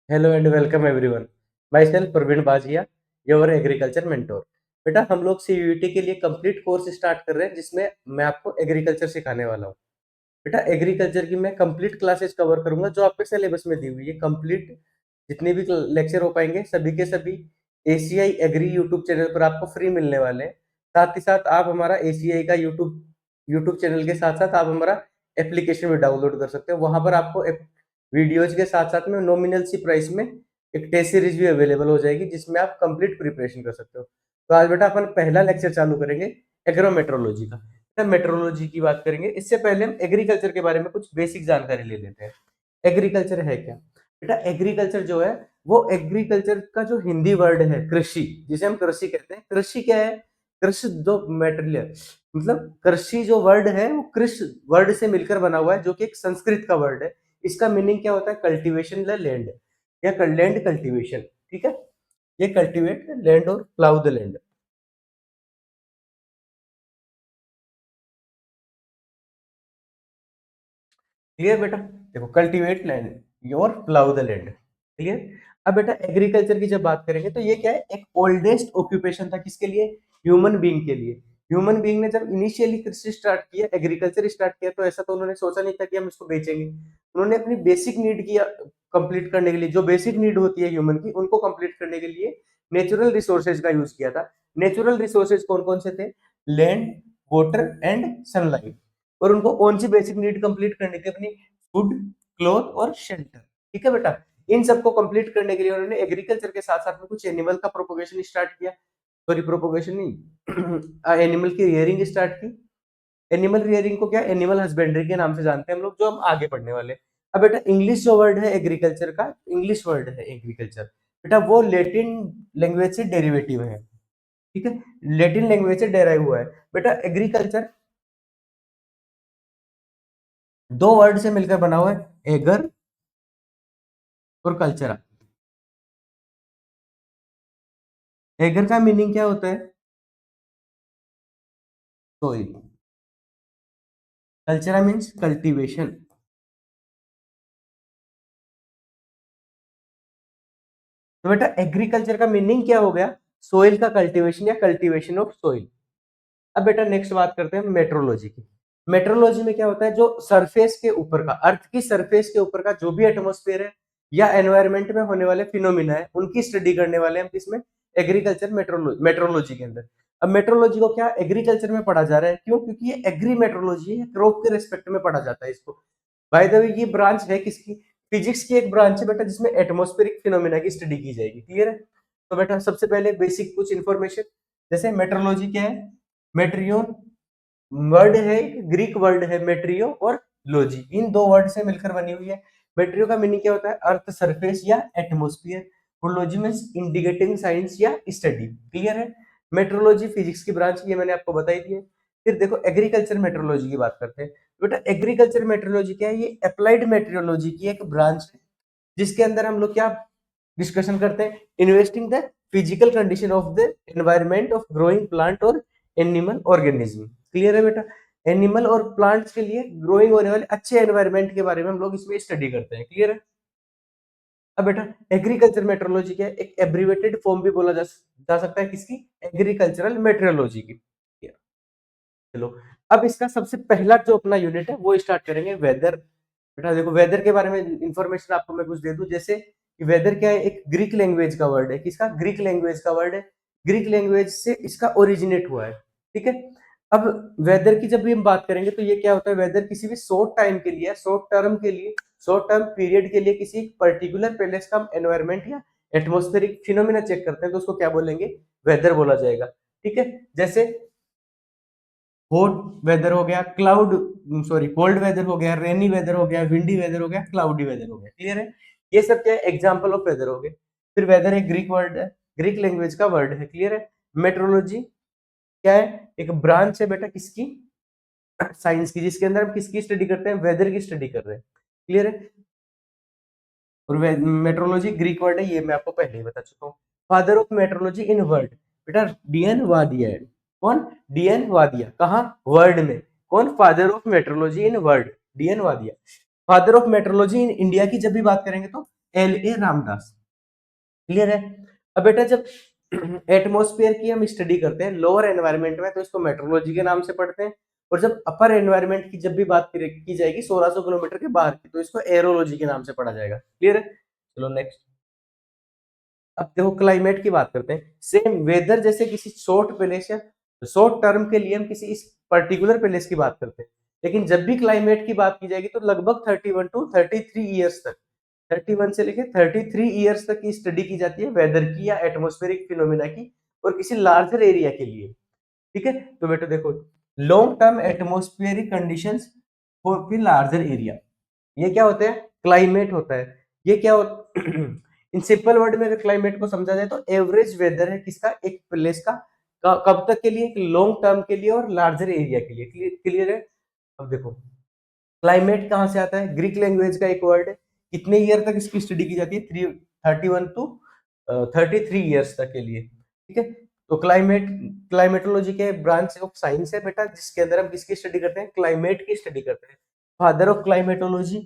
Hello and welcome everyone. Myself Praveen Bajiya, your agriculture mentor. बेटा हम लोग सीयूईटी के लिए कंप्लीट कोर्स स्टार्ट कर रहे हैं जिसमें मैं आपको एग्रीकल्चर सिखाने वाला हूँ। बेटा एग्रीकल्चर की मैं कंप्लीट क्लासेस कवर करूंगा जो आपके सिलेबस में दी हुई है। कंप्लीट जितने भी लेक्चर हो पाएंगे सभी के सभी एसीआई एग्री यूट्यूब चैनल पर आपको फ्री मिलने वाले हैं। साथ ही साथ आप हमारा एसीआई का यूट्यूब यूट्यूब चैनल के साथ साथ आप हमारा एप्लीकेशन भी डाउनलोड कर सकते हो। वहां पर आपको वीडियोज के साथ साथ में नॉमिनल सी प्राइस में एक टेस्ट सीरीज भी अवेलेबल हो जाएगी जिसमें आप कंप्लीट प्रिपरेशन कर सकते हो। तो आज बेटा अपन पहला लेक्चर चालू करेंगे एग्रोमेट्रोलॉजी का। मेट्रोलॉजी की बात करेंगे। इससे पहले हम एग्रीकल्चर के बारे में कुछ बेसिक जानकारी ले लेते हैं। एग्रीकल्चर है क्या बेटा? एग्रीकल्चर जो है वो एग्रीकल्चर का जो हिंदी वर्ड है कृषि, जिसे हम कृषि कहते हैं। कृषि क्या है? कृषि जो मेटेरियल मतलब कृषि जो वर्ड है वो कृषि वर्ड से मिलकर बना हुआ है जो कि एक संस्कृत का वर्ड है। इसका मीनिंग क्या होता है? कल्टीवेशन लैंड या लैंड कल्टीवेशन। ठीक है, ये कल्टीवेट लैंड और प्लाउ द लैंड। क्लियर बेटा? देखो कल्टीवेट लैंड और प्लाउ द लैंड। क्लियर? अब बेटा एग्रीकल्चर की जब बात करेंगे तो ये क्या है? एक ओल्डेस्ट ऑक्यूपेशन था। किसके लिए? ह्यूमन बीइंग के लिए। ह्यूमन बीइंग ने जब इनिशियली कृषि स्टार्ट किया, एग्रीकल्चर स्टार्ट किया, तो ऐसा तो उन्होंने सोचा नहीं था कि हम इसको बेचेंगे। उन्होंने अपनी बेसिक नीड की कंप्लीट करने के लिए, जो बेसिक नीड होती है ह्यूमन की, उनको कंप्लीट करने के लिए नेचुरल रिसोर्सेज का यूज किया था। नेचुरल रिसोर्सेज कौन कौन से थे? Land, water and sunlight. और उनको कौन सी बेसिक नीड कंप्लीट करनी थी? अपनी फूड, क्लॉथ और शेल्टर। ठीक है बेटा? इन सबको कंप्लीट करने के लिए उन्होंने एग्रीकल्चर के साथ साथ में कुछ एनिमल का प्रोपोगेशन स्टार्ट किया। सॉरी, प्रोपोगेशन नहीं एनिमल की रियरिंग स्टार्ट की। एनिमल रियरिंग को क्या एनिमल हस्बेंड्री के नाम से जानते हैं हम लोग, जो हम आगे पढ़ने वाले हैं। अब बेटा इंग्लिश जो वर्ड है एग्रीकल्चर का, इंग्लिश वर्ड है एग्रीकल्चर बेटा, वो लेटिन लैंग्वेज से डेरिवेटिव है। ठीक है, लेटिन लैंग्वेज से डेराइव हुआ है। बेटा एग्रीकल्चर दो वर्ड से मिलकर बना हुआ है, एगर और कल्चरा। एगर का मीनिंग क्या होता है? सोइल। कल्चरा मीन्स कल्टीवेशन। तो बेटा एग्रीकल्चर का मीनिंग क्या हो गया? सोइल का कल्टीवेशन या कल्टीवेशन ऑफ सोइल। अब बेटा नेक्स्ट बात करते हैं मेट्रोलॉजी की। मेट्रोलॉजी में क्या होता है? जो सरफेस के ऊपर का, अर्थ की सरफेस के ऊपर का जो भी एटमॉस्फेयर है या एनवायरमेंट में होने वाले फिनोमिना है, उनकी स्टडी करने वाले हम किसमें? एग्रीकल्चर मेट्रोलॉजी के अंदर। अब मेट्रोलॉजी को क्या एग्रीकल्चर में पढ़ा जा रहा है? क्यों? क्योंकि ये एग्री मेट्रोलॉजी है, क्रॉप के रेस्पेक्ट में पढ़ा जाता है इसको। बाय द वे ये ब्रांच है किसकी? फिजिक्स की एक ब्रांच है बेटा, जिसमें एटमॉस्फेरिक फिनोमिना की स्टडी की जाएगी। क्लियर है? तो बेटा सबसे पहले बेसिक कुछ इंफॉर्मेशन, जैसे मेट्रोलॉजी क्या है? मेट्रियो वर्ड है, ग्रीक वर्ड है मेट्रियो और लॉजी, इन दो वर्ड से मिलकर बनी हुई है। मेट्रियो का मीनिंग क्या होता है? अर्थ सरफेस या एटमॉस्फेयर। और लॉजी मींस इंडिकेटिंग साइंस या स्टडी। क्लियर है? मेट्रोलॉजी फिजिक्स की ब्रांच, ये मैंने आपको बताई दी है। फिर देखो एग्रीकल्चर मेट्रोलॉजी की बात करते हैं। बेटा एग्रीकल्चर मेट्रोलॉजी क्या है? ये अप्लाइड मेट्रोलॉजी की एक ब्रांच है जिसके अंदर हम लोग क्या डिस्कशन करते हैं? Investing the physical condition of the environment of growing plant और एनिमल ऑर्गेनिज्म। क्लियर है बेटा? एनिमल और प्लांट्स के लिए ग्रोइंग होने वाले अच्छे एनवायरनमेंट के बारे में हम लोग इसमें स्टडी करते हैं। क्लियर है? अब बेटा एग्रीकल्चर मेट्रोलॉजी क्या है? एक एब्रिवेटेड फॉर्म भी बोला जा सकता है किसकी? एग्रीकल्चरल मेट्रोलॉजी की। चलो, अब इसका सबसे पहला जो अपना यूनिट है वो स्टार्ट करेंगे वेदर। बेटा देखो वेदर के बारे में इंफॉर्मेशन आपको मैं कुछ दे दूं। जैसे वेदर क्या है? एक ग्रीक लैंग्वेज का वर्ड है। किसका? ग्रीक लैंग्वेज का वर्ड है। ग्रीक लैंग्वेज से इसका ओरिजिनेट हुआ है। ठीक है? अब वेदर की जब भी हम बात करेंगे तो ये क्या होता है? वेदर किसी भी शॉर्ट टाइम के लिए, शॉर्ट टर्म के लिए, शॉर्ट टर्म पीरियड के लिए किसी पर्टिकुलर प्लेस का हम एनवायरमेंट या एटमॉस्फेरिक फिनोमिना चेक करते हैं तो उसको क्या बोलेंगे? वेदर बोला जाएगा। ठीक है? जैसे हॉट वेदर हो गया, क्लाउड सॉरी कोल्ड वेदर हो गया, रेनी वेदर हो गया, विंडी वेदर हो गया, क्लाउडी वेदर हो गया। क्लियर है? ये सब क्या है? एग्जांपल ऑफ वेदर हो गए। फिर वेदर एक ग्रीक वर्ड है, ग्रीक लैंग्वेज का वर्ड है। क्लियर है? मेट्रोलॉजी क्या है? एक ब्रांच है बेटा किसकी? साइंस की, जिसके अंदर हम किसकी स्टडी करते हैं? वेदर की स्टडी कर रहे हैं। क्लियर है? और मेट्रोलॉजी ग्रीक वर्ड है, ये मैं आपको पहले ही बता चुका हूँ। Father of metrology in world बेटा डीएन वादिया है। कौन? डीएन वादिया। कहा? वर्ल्ड में। कौन? Father of metrology in world, DN Wadia. Father of metrology in India की जब भी बात करेंगे तो L.A. रामदास। क्लियर है? अब बेटा जब एटमॉस्फेयर की हम स्टडी करते हैं लोअर एनवायरनमेंट में तो इसको मेट्रोलॉजी के नाम से पढ़ते हैं, और जब अपर एनवायरनमेंट की जब भी बात की जाएगी 1600 किलोमीटर के बाहर की तो इसको एरोलॉजी के नाम से पढ़ा जाएगा। क्लियर है? चलो नेक्स्ट। अब देखो क्लाइमेट की बात करते हैं। सेम वेदर जैसे किसी शॉर्ट प्लेस या शॉर्ट टर्म के लिए हम किसी इस पर्टिकुलर प्लेस की बात करते हैं, लेकिन जब भी क्लाइमेट की बात की जाएगी तो लगभग 31 टू 33 ईयर्स तक, 31 से लेके 33 ईयर्स तक की स्टडी की जाती है वेदर की या एटमॉस्फेरिक फिनोमेना की, और किसी लार्जर एरिया के लिए। ठीक है? तो बेटा देखो, long term atmospheric conditions for the larger area, ये क्या होते हैं? क्लाइमेट होता है। ये क्या होता इन सिंपल वर्ड में अगर क्लाइमेट को समझा जाए तो एवरेज वेदर है किसका? एक प्लेस का कब तक के लिए? लॉन्ग टर्म के लिए और लार्जर एरिया के लिए। क्लियर है? अब देखो क्लाइमेट कहाँ से आता है? ग्रीक लैंग्वेज का एक वर्ड है। कितने ईयर तक इसकी स्टडी की जाती है? 31 टू 33 ईयर्स तक के लिए। ठीक है? तो क्लाइमेटोलॉजी के ब्रांच ऑफ साइंस है बेटा, जिसके अंदर हम किसकी स्टडी करते हैं? क्लाइमेट की स्टडी करते हैं। फादर ऑफ क्लाइमेटोलॉजी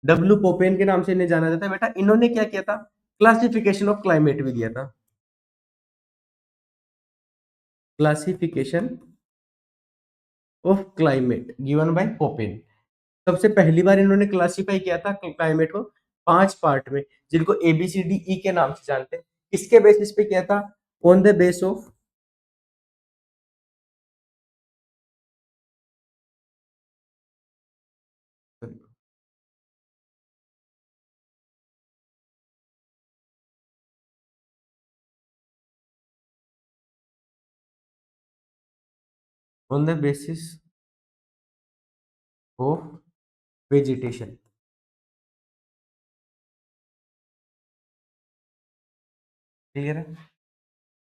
डब्ल्यू पोपेन के नाम से इन्हें जाना जाता है। बेटा इन्होंने क्या किया था? क्लासिफिकेशन ऑफ क्लाइमेट भी दिया था। Classification of climate given by पोपेन। सबसे पहली बार इन्होंने क्लासिफाई किया था क्लाइमेट को 5 पार्ट में, जिनको ABCDE के नाम से जानते हैं। किसके बेसिस पे किया था? On the base of on the basis of vegetation. Clear है?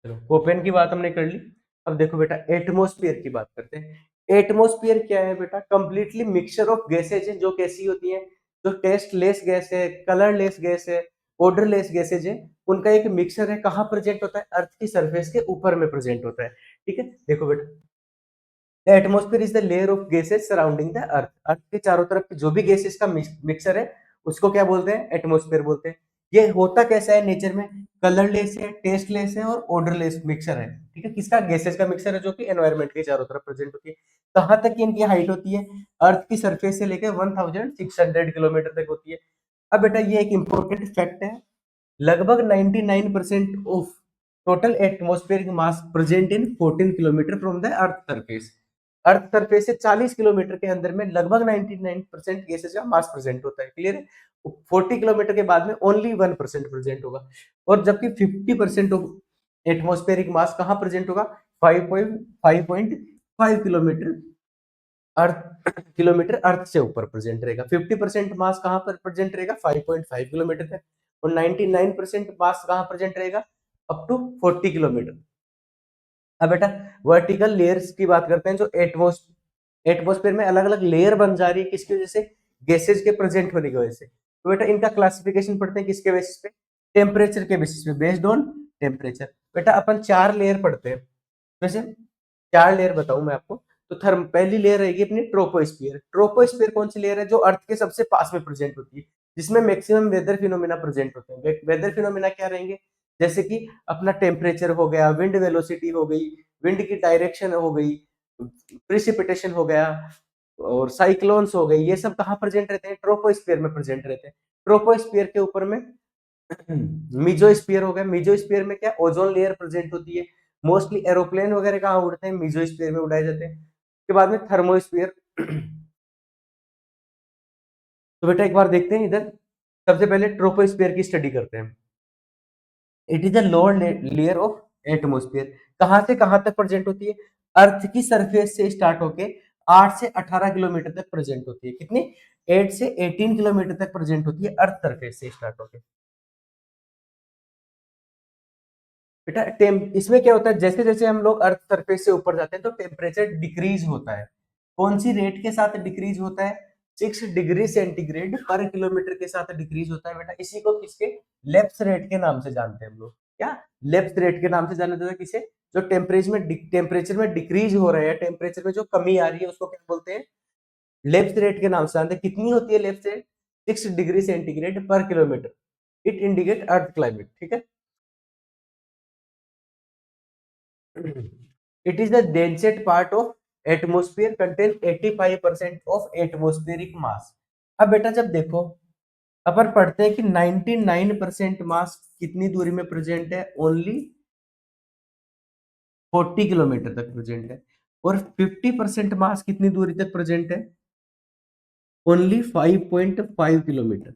चलो पोपेन की बात हमने कर ली। अब देखो बेटा एटमॉस्फेयर की बात करते हैं। एटमॉस्फेयर क्या है बेटा? कंप्लीटली मिक्सचर ऑफ गैसेज है, जो कैसी होती है? जो टेस्टलेस गैस है, कलरलेस गैस है, ओडरलेस गैसेज है, उनका एक मिक्सचर है। कहाँ प्रेजेंट होता है? अर्थ की सरफेस के ऊपर में प्रेजेंट होता है। ठीक है? देखो बेटा, the atmosphere is the layer of gases surrounding the earth. Earth के चारों तरफ की जो भी गैसेज का मिक्सचर है उसको क्या बोलते हैं? एटमॉस्फेयर बोलते हैं। ये होता कैसा है नेचर में? कलरलेस है, टेस्टलेस है और ऑर्डरलेस मिक्सचर है। ठीक है? किसका? गैसेज का मिक्सचर है, जो कि एनवायरनमेंट के चारों तरफ प्रेजेंट होती है। कहां तक की इनकी हाइट होती है? अर्थ की सरफेस से लेकर 1600 किलोमीटर तक होती है। अब बेटा ये एक इंपॉर्टेंट फैक्ट है, लगभग 99% of total atmospheric mass present in 14 kilometre from the earth surface. Earth surface से 40 किलोमीटर के अंदर में लगभग 99% गैसेस का मास प्रेजेंट होता है। क्लियर है? 40 किलोमीटर के बाद में ओनली 1% प्रेजेंट होगा, और जबकि 50% ऑफ एटमॉस्फेरिक मास कहाँ प्रेजेंट होगा? 5.5 किलोमीटर अर्थ किलोमीटर अर्थ से ऊपर प्रेजेंट रहेगा। 50% मास कहाँ पर प्रेजेंट रहेगा? 5.5 किलोमीटर तक, और 99% मास कहाँ प्रेजेंट रहेगा? Up to 40 kilometre. अब बेटा वर्टिकल लेयर्स की बात करते हैं, जो एटमॉस्फेयर में अलग अलग लेयर बन जा रही है, किसकी वजह से? गैसेज के प्रेजेंट होने की वजह से। तो बेटा इनका क्लासिफिकेशन पढ़ते हैं किसके बेसिस पे? टेम्परेचर के बेसिस पे, बेस्ड ऑन टेम्परेचर। बेटा अपन 4 लेयर पढ़ते हैं, वैसे 4 लेयर बताऊं मैं आपको। तो थर्म पहली लेयर रहेगी अपनी ट्रोपोस्फियर। ट्रोपोस्फियर कौन सी लेयर है? जो अर्थ के सबसे पास में प्रेजेंट होती है, जिसमें मैक्सिमम वेदर फिनोमेना प्रेजेंट होते हैं। वेदर फिनोमेना क्या रहेंगे? जैसे कि अपना टेम्परेचर हो गया, विंड वेलोसिटी हो गई, विंड की डायरेक्शन हो गई, प्रिसिपिटेशन हो गया, और साइक्लोन्स हो गए। ये सब कहाँ प्रेजेंट रहते हैं? ट्रोपोस्फियर में प्रेजेंट रहते हैं। ट्रोपोस्फियर के ऊपर में मीजोस्फीयर हो गया। मीजोस्फीयर में क्या? ओजोन लेयर प्रेजेंट होती है। मोस्टली एरोप्लेन वगैरह कहाँ उड़ते हैं? मीजोस्फीयर में उड़ाए जाते हैं। उसके बाद में थर्मोस्फीयर। तो बेटा एक बार देखते हैं इधर, सबसे पहले ट्रोपोस्फीयर की स्टडी करते हैं। It is a lower layer of atmosphere. कहां से कहां तक प्रेजेंट होती है? अर्थ की सरफेस से स्टार्ट होके 8 से 18 किलोमीटर तक प्रेजेंट होती है। कितनी? 8 से 18 किलोमीटर तक प्रेजेंट होती है अर्थ सरफेस से स्टार्ट होके। बेटा इसमें क्या होता है? जैसे जैसे हम लोग अर्थ सरफेस से ऊपर जाते हैं तो टेम्परेचर डिक्रीज होता है। कौन सी रेट के साथ डिक्रीज होता है? 6 डिग्री सेंटीग्रेड पर किलोमीटर के साथ डिक्रीज होता है। बेटा इसी को किसके? लेप्स रेट के नाम से जानते हैं हम लोग। क्या? लेप्स रेट के नाम से जाना जाता है किसे? जो टेम्परेचर में डिक्रीज हो रहा है, टेम्परेचर में जो कमी आ रही है, उसको क्या बोलते हैं? लेप्स रेट के नाम से जानते हैं। कितनी होती है लेप्स रेट? 6 डिग्री सेंटीग्रेड पर kilometre. It indicate earth climate, ठीक है। It is the densest part of atmosphere, contain 85% of atmospheric mass. अब बेटा जब देखो, अपन पढ़ते हैं कि 99% मास कितनी दूरी में प्रेजेंट है, ओनली 40 किलोमीटर तक प्रेजेंट है, और 50% मास कितनी दूरी तक प्रेजेंट है, ओनली 5.5 किलोमीटर।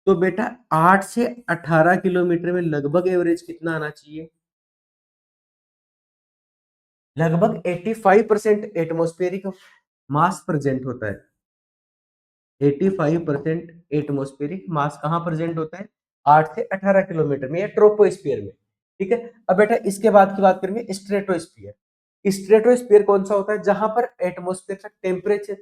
तो बेटा 8 से 18 किलोमीटर में लगभग एवरेज कितना आना चाहिए, लगभग 85% एटमोस्फेरिक मास प्रेजेंट होता है। 85% एटमोस्फेरिक मास कहाँ प्रेजेंट होता है, 8 से 18 किलोमीटर में या ट्रोपोस्फियर में, ठीक है। अब बेटा इसके बाद की बात करेंगे स्ट्रेटोस्फियर। स्ट्रेटोस्फियर कौन सा होता है, जहां पर एटमोस्फेयर का टेम्परेचर,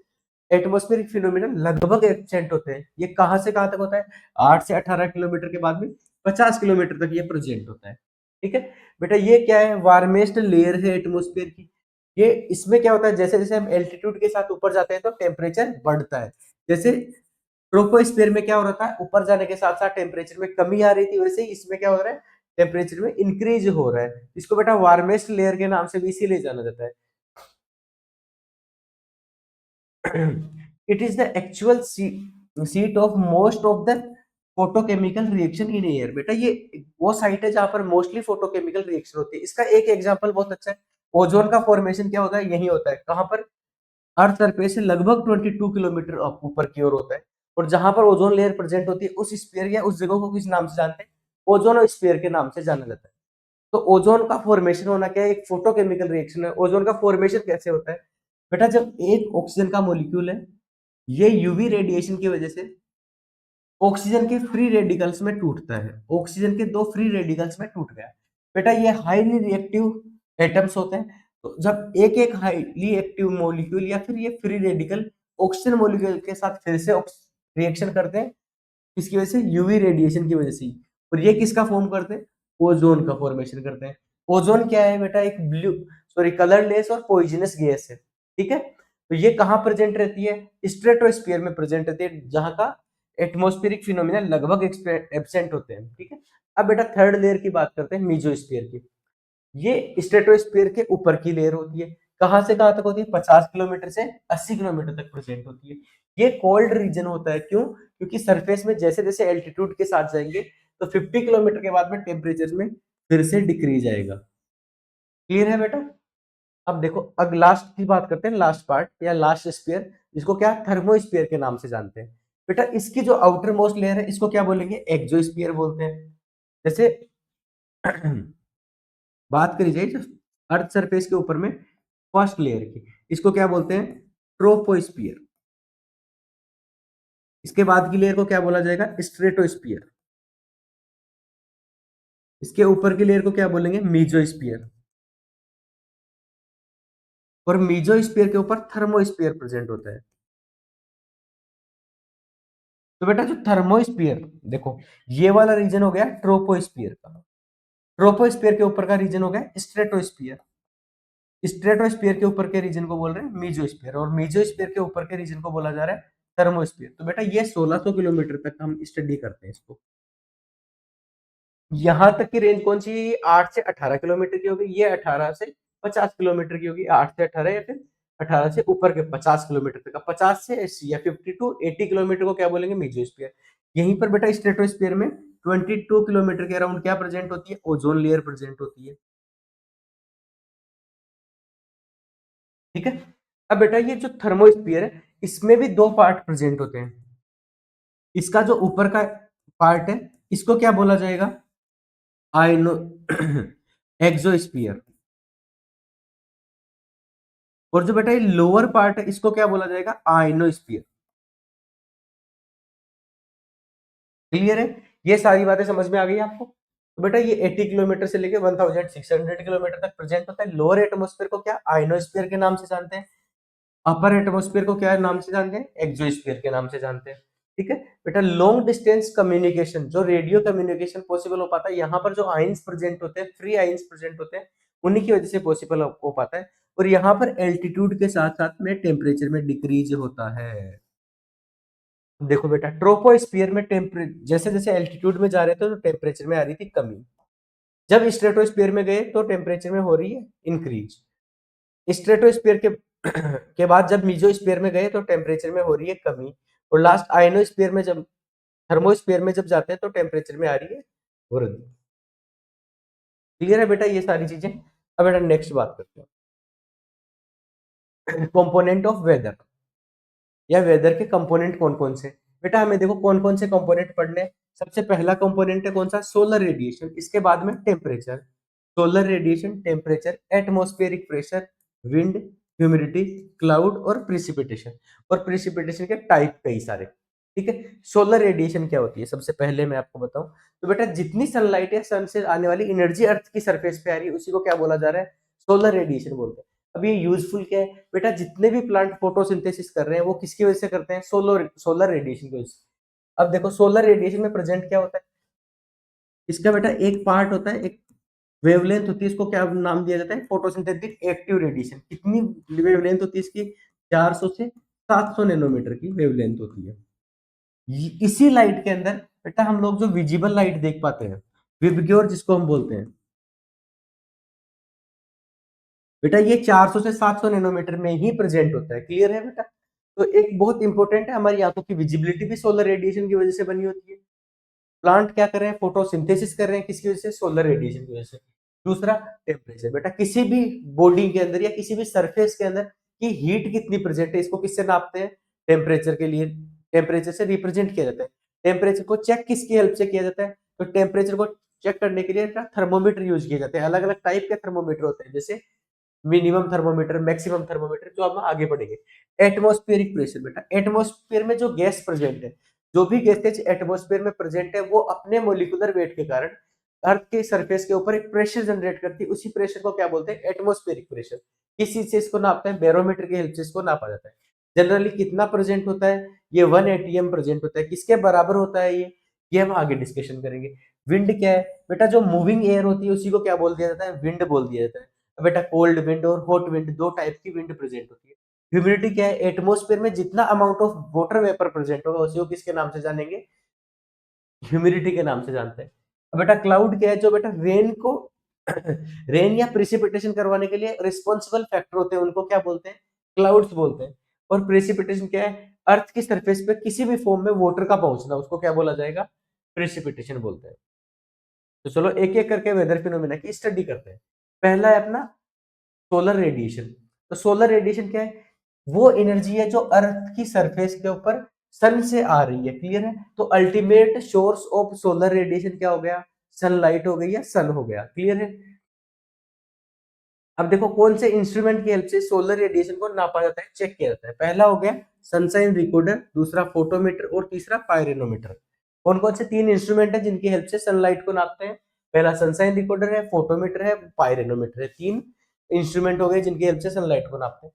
एटमोस्फेरिक फिनोमिना लगभग एब्सेंट होते हैं। ये कहां से कहां तक होता है, 8 से 18 किलोमीटर के बाद में 50 किलोमीटर तक ये प्रेजेंट होता है, ठीक है। बेटा ये क्या है, वार्मेस्ट लेयर है एटमोस्फेयर की। ये इसमें क्या होता है, जैसे जैसे हम एल्टीट्यूड के साथ ऊपर जाते हैं तो टेम्परेचर बढ़ता है। जैसे ट्रोपोस्फियर में क्या हो रहा था, ऊपर जाने के साथ साथ टेम्परेचर में कमी आ रही थी, वैसे ही इसमें क्या हो रहा है, टेम्परेचर में इंक्रीज हो रहा है। इसको बेटा वार्मेस्ट लेयर के नाम से भी इसीलिए जाना जाता है। It is the actual seat of most of the photochemical reaction in air. बेटा ये वो साइट है जहां पर मोस्टली फोटोकेमिकल रिएक्शन होती है। इसका एक एग्जांपल बहुत अच्छा है, ओजोन का फॉर्मेशन क्या होता है, यही होता है, कहां पर, अर्थ सरफेस से लगभग 22 किलोमीटर ऊपर की ओर होता है। और जहां पर ओजोन लेयर प्रेजेंट होती है, उस स्फीयर या उस जगह को किस नाम से जानते हैं, ओजोन स्फीयर के नाम से जाना जाता है। तो ओजोन का फॉर्मेशन होना क्या है, एक फोटोकेमिकल रिएक्शन है। ओजोन का फॉर्मेशन कैसे होता है, बेटा जब एक ऑक्सीजन का मॉलिक्यूल है, ये यूवी रेडिएशन की वजह से ऑक्सीजन के फ्री रेडिकल्स में टूटता है, ऑक्सीजन के दो फ्री रेडिकल्स में टूट गया। बेटा ये हाईली रिएक्टिव एटम्स होते हैं। तो जब एक एक हाईली एक्टिव मॉलिक्यूल या फिर ये फ्री रेडिकल ऑक्सीजन मॉलिक्यूल के साथ फिर से रिएक्शन करते हैं, किसकी वजह से, यूवी रेडिएशन की वजह से ही। और ये किसका फॉर्म करते हैं, ओजोन का फॉर्मेशन करते हैं। ओजोन क्या है बेटा, एक ब्लू, सॉरी, कलरलेस और पॉइजनस गैस है, ठीक है। तो ये कहाँ प्रेजेंट रहती है, स्ट्रेटोस्फीयर में प्रेजेंट रहती है, जहां का एटमॉस्फेरिक फिनोमिना लगभग एब्सेंट होते हैं, ठीक है। अब बेटा थर्ड लेयर की बात करते हैं, मीजोस्फीयर की। ये स्ट्रेटोस्फीयर के ऊपर की लेयर होती है, कहां से कहां तक होती है, 50 किलोमीटर से 80 किलोमीटर तक प्रेजेंट होती है। ये कोल्ड रीजन होता है, क्यों, क्योंकि सरफेस में जैसे जैसे एल्टीट्यूड के साथ जाएंगे तो 50 किलोमीटर के बाद में टेम्परेचर में फिर से डिक्रीज आएगा। क्लियर है बेटा। अब देखो, अब लास्ट की बात करते हैं, लास्ट पार्ट या लास्ट स्फीयर, जिसको क्या थर्मोस्फीयर के नाम से जानते हैं। बेटा इसकी जो आउटर मोस्ट लेयर है, इसको क्या बोलेंगे, एक्सोस्फीयर बोलते हैं। जैसे बात करी जाए जो अर्थ सरफेस के ऊपर में फर्स्ट लेयर की, इसको क्या बोलते हैं, ट्रोपोस्फियर। इसके बाद की लेयर को क्या बोला जाएगा, स्ट्रेटोस्फियर। इसके ऊपर की लेयर को क्या बोलेंगे, मीजोस्फियर। और मीजोस्फियर के ऊपर थर्मोस्फियर प्रेजेंट होता है। तो बेटा जो थर्मोस्फियर, देखो ये वाला रीजन हो गया ट्रोपोस्फियर का, ट्रोपोस्फियर के ऊपर का रीजन हो गया स्ट्रेटोस्फियर, स्ट्रेटोस्फियर के ऊपर के रीजन को बोल रहे हैं मीजोस्फियर, और मीजोस्फियर के ऊपर के रीजन को बोला जा रहा है थर्मोस्फियर। तो बेटा ये 1600 किलोमीटर तक हम स्टडी करते हैं इसको। यहां तक की रेंज कौन सी है, 8 से 18 किलोमीटर की होगी, ये 18 से 50 किलोमीटर की होगी, 8 से 18 या फिर 18 से ऊपर के 50 किलोमीटर तक का, 50 से 80 या 50 टू 80 किलोमीटर को क्या बोलेंगे, मीजोस्फीयर। यहीं पर बेटा स्ट्रेटोस्फीयर में 22 किलोमीटर के अराउंड क्या प्रेजेंट होती है, ओजोन लेयर प्रेजेंट होती है, ठीक है। अब बेटा ये जो थर्मोस्फीयर है, इसमें भी दो पार्ट प्रेजेंट होते हैं। इसका जो ऊपर का पार्ट है, इसको क्या बोला जाएगा, आइनो एक्सोस्फीयर। और जो बेटा ये लोअर पार्ट है, इसको क्या बोला जाएगा, आइनोस्फीयर। क्लियर है, ये सारी बातें समझ में आ गई आपको। तो बेटा ये 80 किलोमीटर से लेके 1600 किलोमीटर तक प्रेजेंट होता है। लोअर एटमोस्फेयर को क्या आइनोस्फीयर के नाम से जानते हैं, अपर एटमोस्फेयर को क्या नाम से जानते हैं, एक्सोस्फीयर के नाम से जानते हैं, ठीक है। बेटा लॉन्ग डिस्टेंस कम्युनिकेशन, जो रेडियो कम्युनिकेशन पॉसिबल हो पाता है, यहाँ पर जो आइंस प्रेजेंट होते हैं, फ्री आइंस प्रेजेंट होते हैं, उन्हीं की वजह से पॉसिबल हो पाता है। और यहाँ पर एल्टीट्यूड के साथ साथ में टेम्परेचर में डिक्रीज होता है। देखो बेटा, ट्रोपोस्फियर में टेम्परे जैसे जैसे एल्टीट्यूड में जा रहे थे तो टेम्परेचर में आ रही थी कमी। जब स्ट्रेटोस्फियर में गए तो टेम्परेचर में हो रही है इंक्रीज। स्ट्रेटोस्फियर के के बाद जब मीजोस्फियर में गए तो टेम्परेचर में हो रही है कमी। और लास्ट आयनोस्फियर में जब थर्मोस्फियर में जब जाते हैं तो टेम्परेचर में आ रही है वृद्धि। क्लियर है बेटा ये सारी चीजें। अब बेटा नेक्स्ट बात करते हैं कंपोनेंट ऑफ वेदर, या वेदर के कंपोनेंट कौन कौन से। बेटा हमें देखो कौन कौन से कंपोनेंट पढ़ने हैं। सबसे पहला कंपोनेंट है कौन सा, सोलर रेडिएशन। इसके बाद में temperature, solar radiation, temperature, atmospheric pressure, wind, humidity, cloud और प्रिसिपिटेशन। और प्रिसिपिटेशन के टाइप कई सारे। ठीक है, सोलर रेडिएशन क्या होती है सबसे पहले मैं आपको बताऊं तो बेटा जितनी सनलाइट है सन से आने वाली एनर्जी अर्थ की सरफेस पे आ रही है उसी को क्या बोला जा रहा है, सोलर रेडिएशन बोलते हैं। अब ये यूजफुल क्या है बेटा, जितने भी प्लांट फोटोसिंथेसिस कर रहे हैं वो किसकी वजह से करते हैं, सोलर सोलर रेडिएशन की वजह से। अब देखो सोलर रेडिएशन में प्रेजेंट क्या होता है, इसका बेटा एक पार्ट होता है, एक वेवलेंथ होती है, इसको क्या नाम दिया जाता है, फोटोसिंथेटिक एक्टिव रेडिएशन। कितनी वेवलेंथ होती है इसकी, 400 से 700 नैनोमीटर की वेवलेंथ होती है। इसी लाइट के अंदर बेटा हम लोग जो विजिबल लाइट देख पाते हैं, विबग्योर जिसको हम बोलते हैं, बेटा ये 400 से 700 नैनोमीटर में ही प्रेजेंट होता है। क्लियर है बेटा। तो एक बहुत इंपॉर्टेंट है, हमारी आंखों की विजिबिलिटी भी सोलर रेडिएशन की वजह से बनी होती है। प्लांट क्या कर रहे हैं, फोटोसिंथेसिस कर रहे हैं किसकी वजह से, सोलर रेडिएशन की वजह से। दूसरा टेम्परेचर, बेटा किसी भी बॉडी के अंदर या किसी भी सरफेस के अंदर की हीट कितनी प्रेजेंट है इसको किससे नापते हैं, टेम्परेचर के लिए, टेम्परेचर से रिप्रेजेंट किया जाता है। टेम्परेचर को चेक किसकी हेल्प से किया जाता है, तो टेम्परेचर को चेक करने के लिए थर्मोमीटर यूज किए जाते हैं। अलग अलग टाइप के थर्मोमीटर होते हैं, जैसे मिनिमम थर्मोमीटर, मैक्सिमम थर्मोमीटर, जो हम आगे पढ़ेंगे। एटमॉस्फेरिक प्रेशर, बेटा एटमॉस्फेयर में जो गैस प्रेजेंट है, जो भी गैसेज एटमॉस्फेयर में प्रेजेंट है वो अपने मोलिकुलर वेट के कारण अर्थ के सरफेस के ऊपर एक प्रेशर जनरेट करती है। उसी प्रेशर को क्या बोलते हैं, एटमॉस्फेरिक प्रेशर। किस चीज से इसको नापते हैं, बैरोमीटर की हेल्प से इसको नापा जाता है। जनरली कितना प्रेजेंट होता है, ये 1 एटीएम प्रेजेंट होता है। किसके बराबर होता है ये हम आगे डिस्कशन करेंगे। विंड क्या है बेटा, जो मूविंग एयर होती है उसी को क्या बोल दिया जाता है, विंड बोल दिया जाता है। बेटा कोल्ड विंड और हॉट विंड, दो टाइप की विंड प्रेजेंट होती है। ह्यूमिडिटी क्या है, एटमॉस्फेयर में जितना amount of water vapour present होगा उसी को किसके नाम से जानेंगे, ह्यूमिडिटी के नाम से जानते हैं। अब बेटा क्लाउड क्या है, जो बेटा रेन को रेन या प्रेसिपिटेशन करवाने के लिए रिस्पॉन्सिबल फैक्टर होते हैं उनको क्या बोलते हैं, क्लाउड्स बोलते हैं। और प्रेसिपिटेशन क्या है, अर्थ की सरफेस पे किसी भी फॉर्म में वाटर का पहुंचना, उसको क्या बोला जाएगा, प्रेसिपिटेशन बोलते हैं। तो चलो एक एक करके वेदर फिनोमेना की स्टडी करते हैं। पहला है अपना सोलर रेडिएशन। तो सोलर रेडिएशन क्या है, वो एनर्जी है जो अर्थ की सरफेस के ऊपर सन से आ रही है। क्लियर है। तो ultimate source of solar radiation क्या हो गया, सनलाइट हो गई या सन हो गया। क्लियर है। अब देखो कौन से इंस्ट्रूमेंट की हेल्प से सोलर रेडिएशन को नापा जाता है, चेक किया जाता है। पहला हो गया सनशाइन रिकॉर्डर, दूसरा फोटोमीटर और तीसरा पायरोनोमीटर। कौन कौन से तीन इंस्ट्रूमेंट है जिनकी हेल्प से सनलाइट को नापते हैं, पहला सनशाइन रिकॉर्डर है, फोटोमीटर है, पायरोनोमीटर है। तीन इंस्ट्रूमेंट हो गए जिनकी हेल्प से सनलाइट को नापते हैं।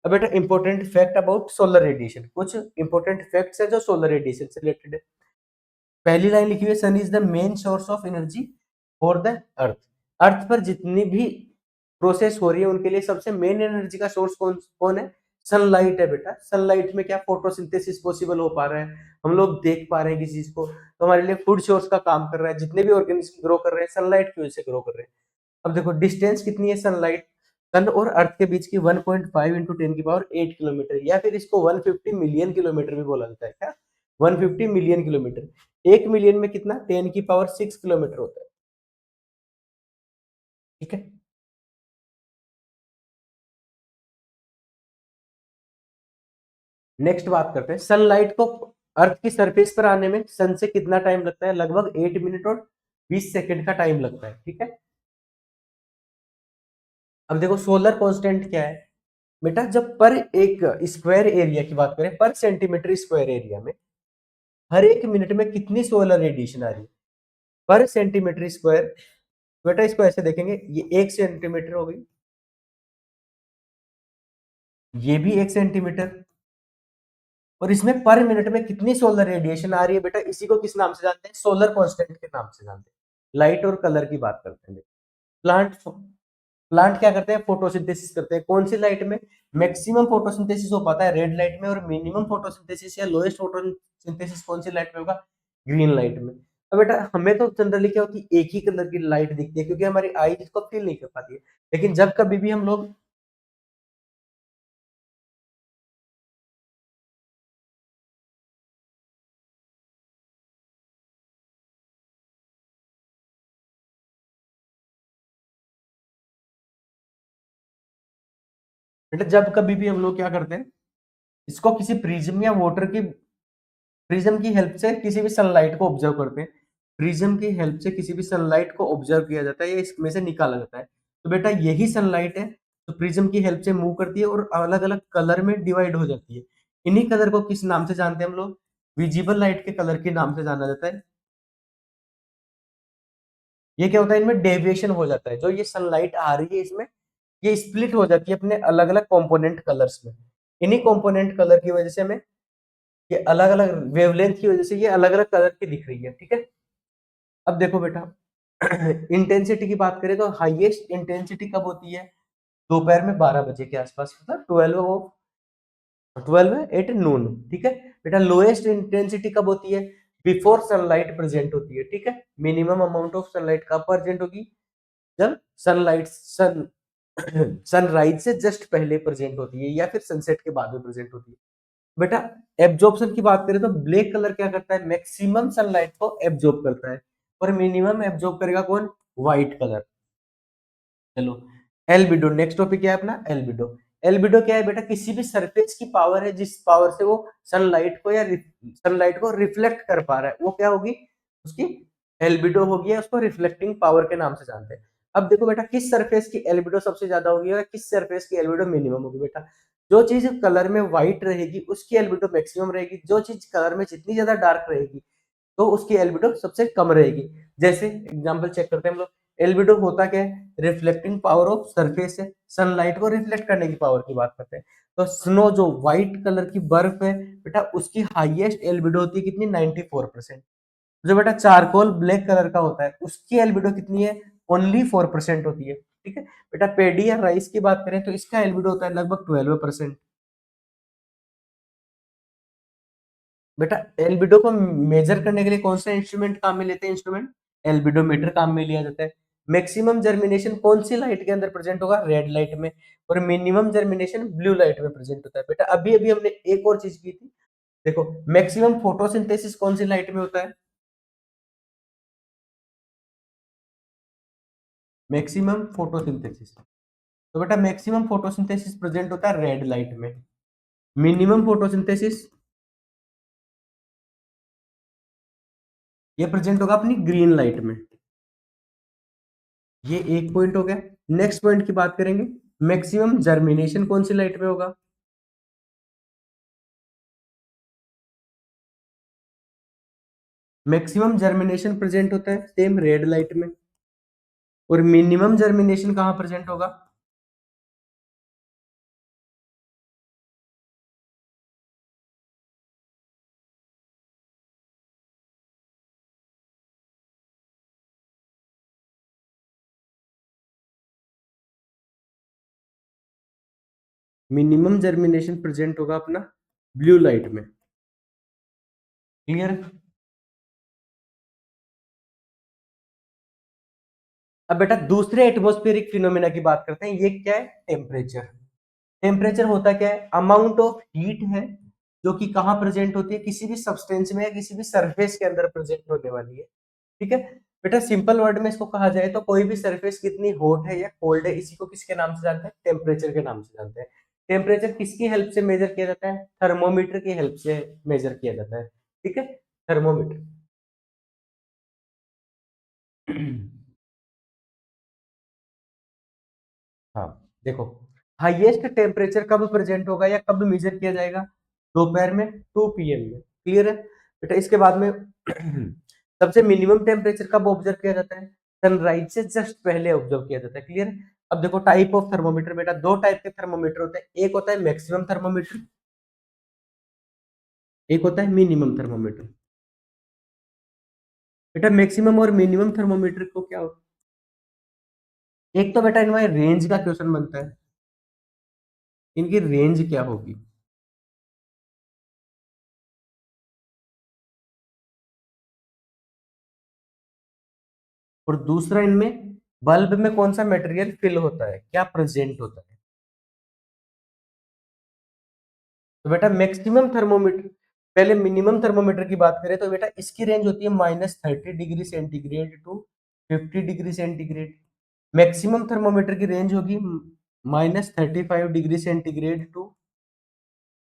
अब बेटा important fact about solar radiation, कुछ इंपॉर्टेंट फैक्ट्स है जो सोलर रेडिएशन से रिलेटेड है। पहली लाइन लिखी हुई है, sun is the main source of energy for the earth. Earth पर जितनी भी प्रोसेस हो रही है उनके लिए सबसे मेन एनर्जी का सोर्स कौन कौन है, सनलाइट है। बेटा सनलाइट में क्या फोटोसिंथेसिस पॉसिबल हो पा रहा है, हम लोग देख पा रहे हैं किसी चीज को, तो हमारे लिए फूड सोर्स का काम कर रहा है। जितने भी ऑर्गेनिज्म ग्रो कर रहे हैं सनलाइट की वजह से ग्रो कर रहे हैं। अब देखो डिस्टेंस कितनी है, सनलाइट सन और अर्थ के बीच की 1.5 इंटू 10 की पावर 8 किलोमीटर, या फिर इसको 150 मिलियन किलोमीटर भी बोला जाता है। क्या, 150 मिलियन किलोमीटर। 1 मिलियन में कितना, 10 की पावर 6 किलोमीटर होता है। ठीक है। नेक्स्ट बात करते हैं, सनलाइट को अर्थ की सरफेस पर आने में सन से कितना टाइम लगता है, लगभग 8 मिनट और 20 सेकंड का टाइम लगता है। ठीक है। अब देखो सोलर कांस्टेंट क्या है बेटा, जब पर एक स्क्वायर एरिया की बात करें, पर सेंटीमीटर स्क्वायर एरिया में हर एक मिनट में कितनी सोलर रेडिएशन आ रही है पर सेंटीमीटर स्क्वायर। बेटा इसको ऐसे देखेंगे, ये 1 सेंटीमीटर हो गई, ये भी 1 सेंटीमीटर, और इसमें पर मिनट में कितनी सोलर रेडिएशन आ रही है बेटा, इसी को किस नाम से जानते हैं, सोलर कांस्टेंट के नाम से जानते हैं। लाइट और कलर की बात करते हैं। प्लांट प्लांट क्या करते हैं, फोटोसिंथेसिस करते हैं। कौन सी लाइट में? मैक्सिमम फोटोसिंथेसिस हो पाता है रेड लाइट में, और मिनिमम फोटोसिंथेसिस या लोएस्ट फोटोसिंथेसिस कौन सी लाइट में होगा? ग्रीन लाइट में। अब बेटा हमें तो जनरली क्या होती है, एक ही कलर की लाइट दिखती है, क्योंकि हमारी आई इसको फील नहीं कर पाती है। लेकिन जब कभी भी हम लोग, बेटा जब कभी भी हम लोग क्या करते हैं, इसको किसी प्रिज्म या वाटर की, प्रिज्म की हेल्प से किसी भी सनलाइट को ऑब्जर्व करते हैं। प्रिज्म की हेल्प से किसी भी सनलाइट को ऑब्जर्व किया जाता है या इसमें से निकाला जाता है। तो बेटा यही सनलाइट है तो प्रिज्म की हेल्प से मूव करती है और अलग अलग कलर में डिवाइड हो जाती है। इन्हीं कलर को किस नाम से जानते हैं हम लोग? विजिबल लाइट के कलर के नाम से जाना जाता है। ये क्या होता है, इनमें डेविएशन हो जाता है, जो ये सनलाइट आ रही है इसमें, ये स्प्लिट हो जाती है अपने अलग अलग कंपोनेंट कलर्स में। इन्हीं कंपोनेंट कलर की वजह से हमें ये अलग अलग वेवलेंथ की वजह से ये अलग अलग कलर की दिख रही है, ठीक है। अब देखो बेटा इंटेंसिटी की बात करें तो हाईएस्ट इंटेंसिटी कब होती है? दोपहर में 12 बजे के आसपास, मतलब 12 एट नून, ठीक है। बेटा लोएस्ट इंटेंसिटी कब होती है? बिफोर सनलाइट प्रेजेंट होती है, ठीक है। मिनिमम अमाउंट ऑफ सनलाइट कब प्रेजेंट होगी? जब सन सनराइज से जस्ट पहले प्रेजेंट होती है या फिर सनसेट के बाद में प्रेजेंट होती है। बेटा एब्जॉर्प्शन की बात करें तो ब्लैक कलर क्या करता है, मैक्सिमम सनलाइट को एब्जॉर्ब करता है, और मिनिमम एब्जॉर्ब करेगा कौन? White colour. चलो एल्बिडो, नेक्स्ट टॉपिक क्या है अपना? एल्बिडो। एल्बिडो क्या है बेटा? किसी भी सरफेस की पावर है जिस पावर से वो सनलाइट को या सनलाइट को रिफ्लेक्ट कर पा रहा है, वो क्या होगी? उसकी एल्बिडो होगी, या उसको रिफ्लेक्टिंग पावर के नाम से जानते हैं। अब देखो बेटा किस सरफेस की एल्बिडो सबसे ज्यादा होगी और किस सरफेस की एल्बिडो मिनिमम होगी? बेटा जो चीज कलर में व्हाइट रहेगी उसकी एल्बिडो मैक्सिमम रहेगी, जो चीज कलर में जितनी ज्यादा डार्क रहेगी तो उसकी एल्बिडो सबसे कम रहेगी। जैसे एग्जांपल चेक करते हैं हम लोग। एल्बिडो होता क्या है? रिफ्लेक्टिंग पावर ऑफ सरफेस है, सनलाइट को रिफ्लेक्ट करने की पावर की बात करते हैं। तो स्नो जो व्हाइट कलर की बर्फ है बेटा, उसकी हाईएस्ट एल्बिडो होती है कितनी? 94%। जो बेटा चारकोल ब्लैक कलर का होता है उसकी एल्बिडो कितनी है? ओनली 4% होती है, ठीक है। बेटा पेडी या राइस की बात करें तो इसका एल्बिडो होता है लगभग 12%। बेटा एल्बिडो को मेजर करने के लिए कौन सा इंस्ट्रूमेंट काम में लेते हैं? इंस्ट्रूमेंट एल्बिडोमीटर काम में लिया जाता है। मैक्सिमम जर्मिनेशन कौन सी लाइट के अंदर प्रेजेंट होगा? रेड लाइट में। और मिनिमम जर्मिनेशन ब्लू लाइट में प्रेजेंट होता है। बेटा अभी अभी हमने एक और चीज की थी, देखो मैक्सिमम फोटोसिंथेसिस कौन सी लाइट में होता है? मैक्सिमम फोटोसिंथेसिस, तो बेटा मैक्सिमम फोटोसिंथेसिस प्रेजेंट होता है रेड लाइट में। मिनिमम फोटोसिंथेसिस ये प्रेजेंट होगा अपनी ग्रीन लाइट में। ये एक पॉइंट हो गया। नेक्स्ट पॉइंट की बात करेंगे, मैक्सिमम जर्मिनेशन कौन सी लाइट में होगा? मैक्सिमम जर्मिनेशन प्रेजेंट होता है सेम रेड लाइट में। और मिनिमम जर्मिनेशन कहां प्रेजेंट होगा? मिनिमम जर्मिनेशन प्रेजेंट होगा अपना ब्लू लाइट में। क्लियर? अब बेटा दूसरे एटमॉस्फेरिक फिनोमेना की बात करते हैं, ये क्या है? टेम्परेचर। टेम्परेचर होता क्या है? अमाउंट ऑफ हीट है जो कि कहां प्रेजेंट होती है? किसी भी सब्सटेंस में या किसी भी सरफेस के अंदर प्रेजेंट होने वाली है, ठीक है। बेटा सिंपल वर्ड में इसको कहा जाए तो कोई भी सरफेस कितनी हॉट है या कोल्ड है, इसी को किसके नाम से जानते हैं? टेम्परेचर के नाम से जानते हैं। टेम्परेचर किसकी हेल्प से मेजर किया जाता है? थर्मोमीटर की हेल्प से मेजर किया जाता है, ठीक है। थर्मोमीटर हाँ देखो, हाईएस्ट टेम्परेचर कब प्रेजेंट होगा या कब मेजर किया जाएगा? दोपहर में 2 PM में। क्लियर है? बेटा इसके बाद में सबसे मिनिमम टेम्परेचर कब ऑब्जर्व किया जाता है? सनराइज से जस्ट पहले ऑब्जर्व किया जाता है। क्लियर है? अब देखो टाइप ऑफ थर्मोमीटर, बेटा दो टाइप के थर्मोमीटर होते हैं, एक होता है मैक्सिमम थर्मोमीटर, एक होता है मिनिमम थर्मोमीटर। बेटा मैक्सिमम और मिनिमम थर्मोमीटर को क्या होता है? एक तो बेटा इनमें रेंज का क्वेश्चन बनता है, इनकी रेंज क्या होगी। और दूसरा इनमें बल्ब में कौन सा मटेरियल फिल होता है, क्या प्रेजेंट होता है। तो बेटा मैक्सिमम थर्मोमीटर, पहले मिनिमम थर्मोमीटर की बात करें तो बेटा इसकी रेंज होती है -30 degree centigrade to 50 degree centigrade. Maximum thermometer की रेंज होगी -35 degree centigrade to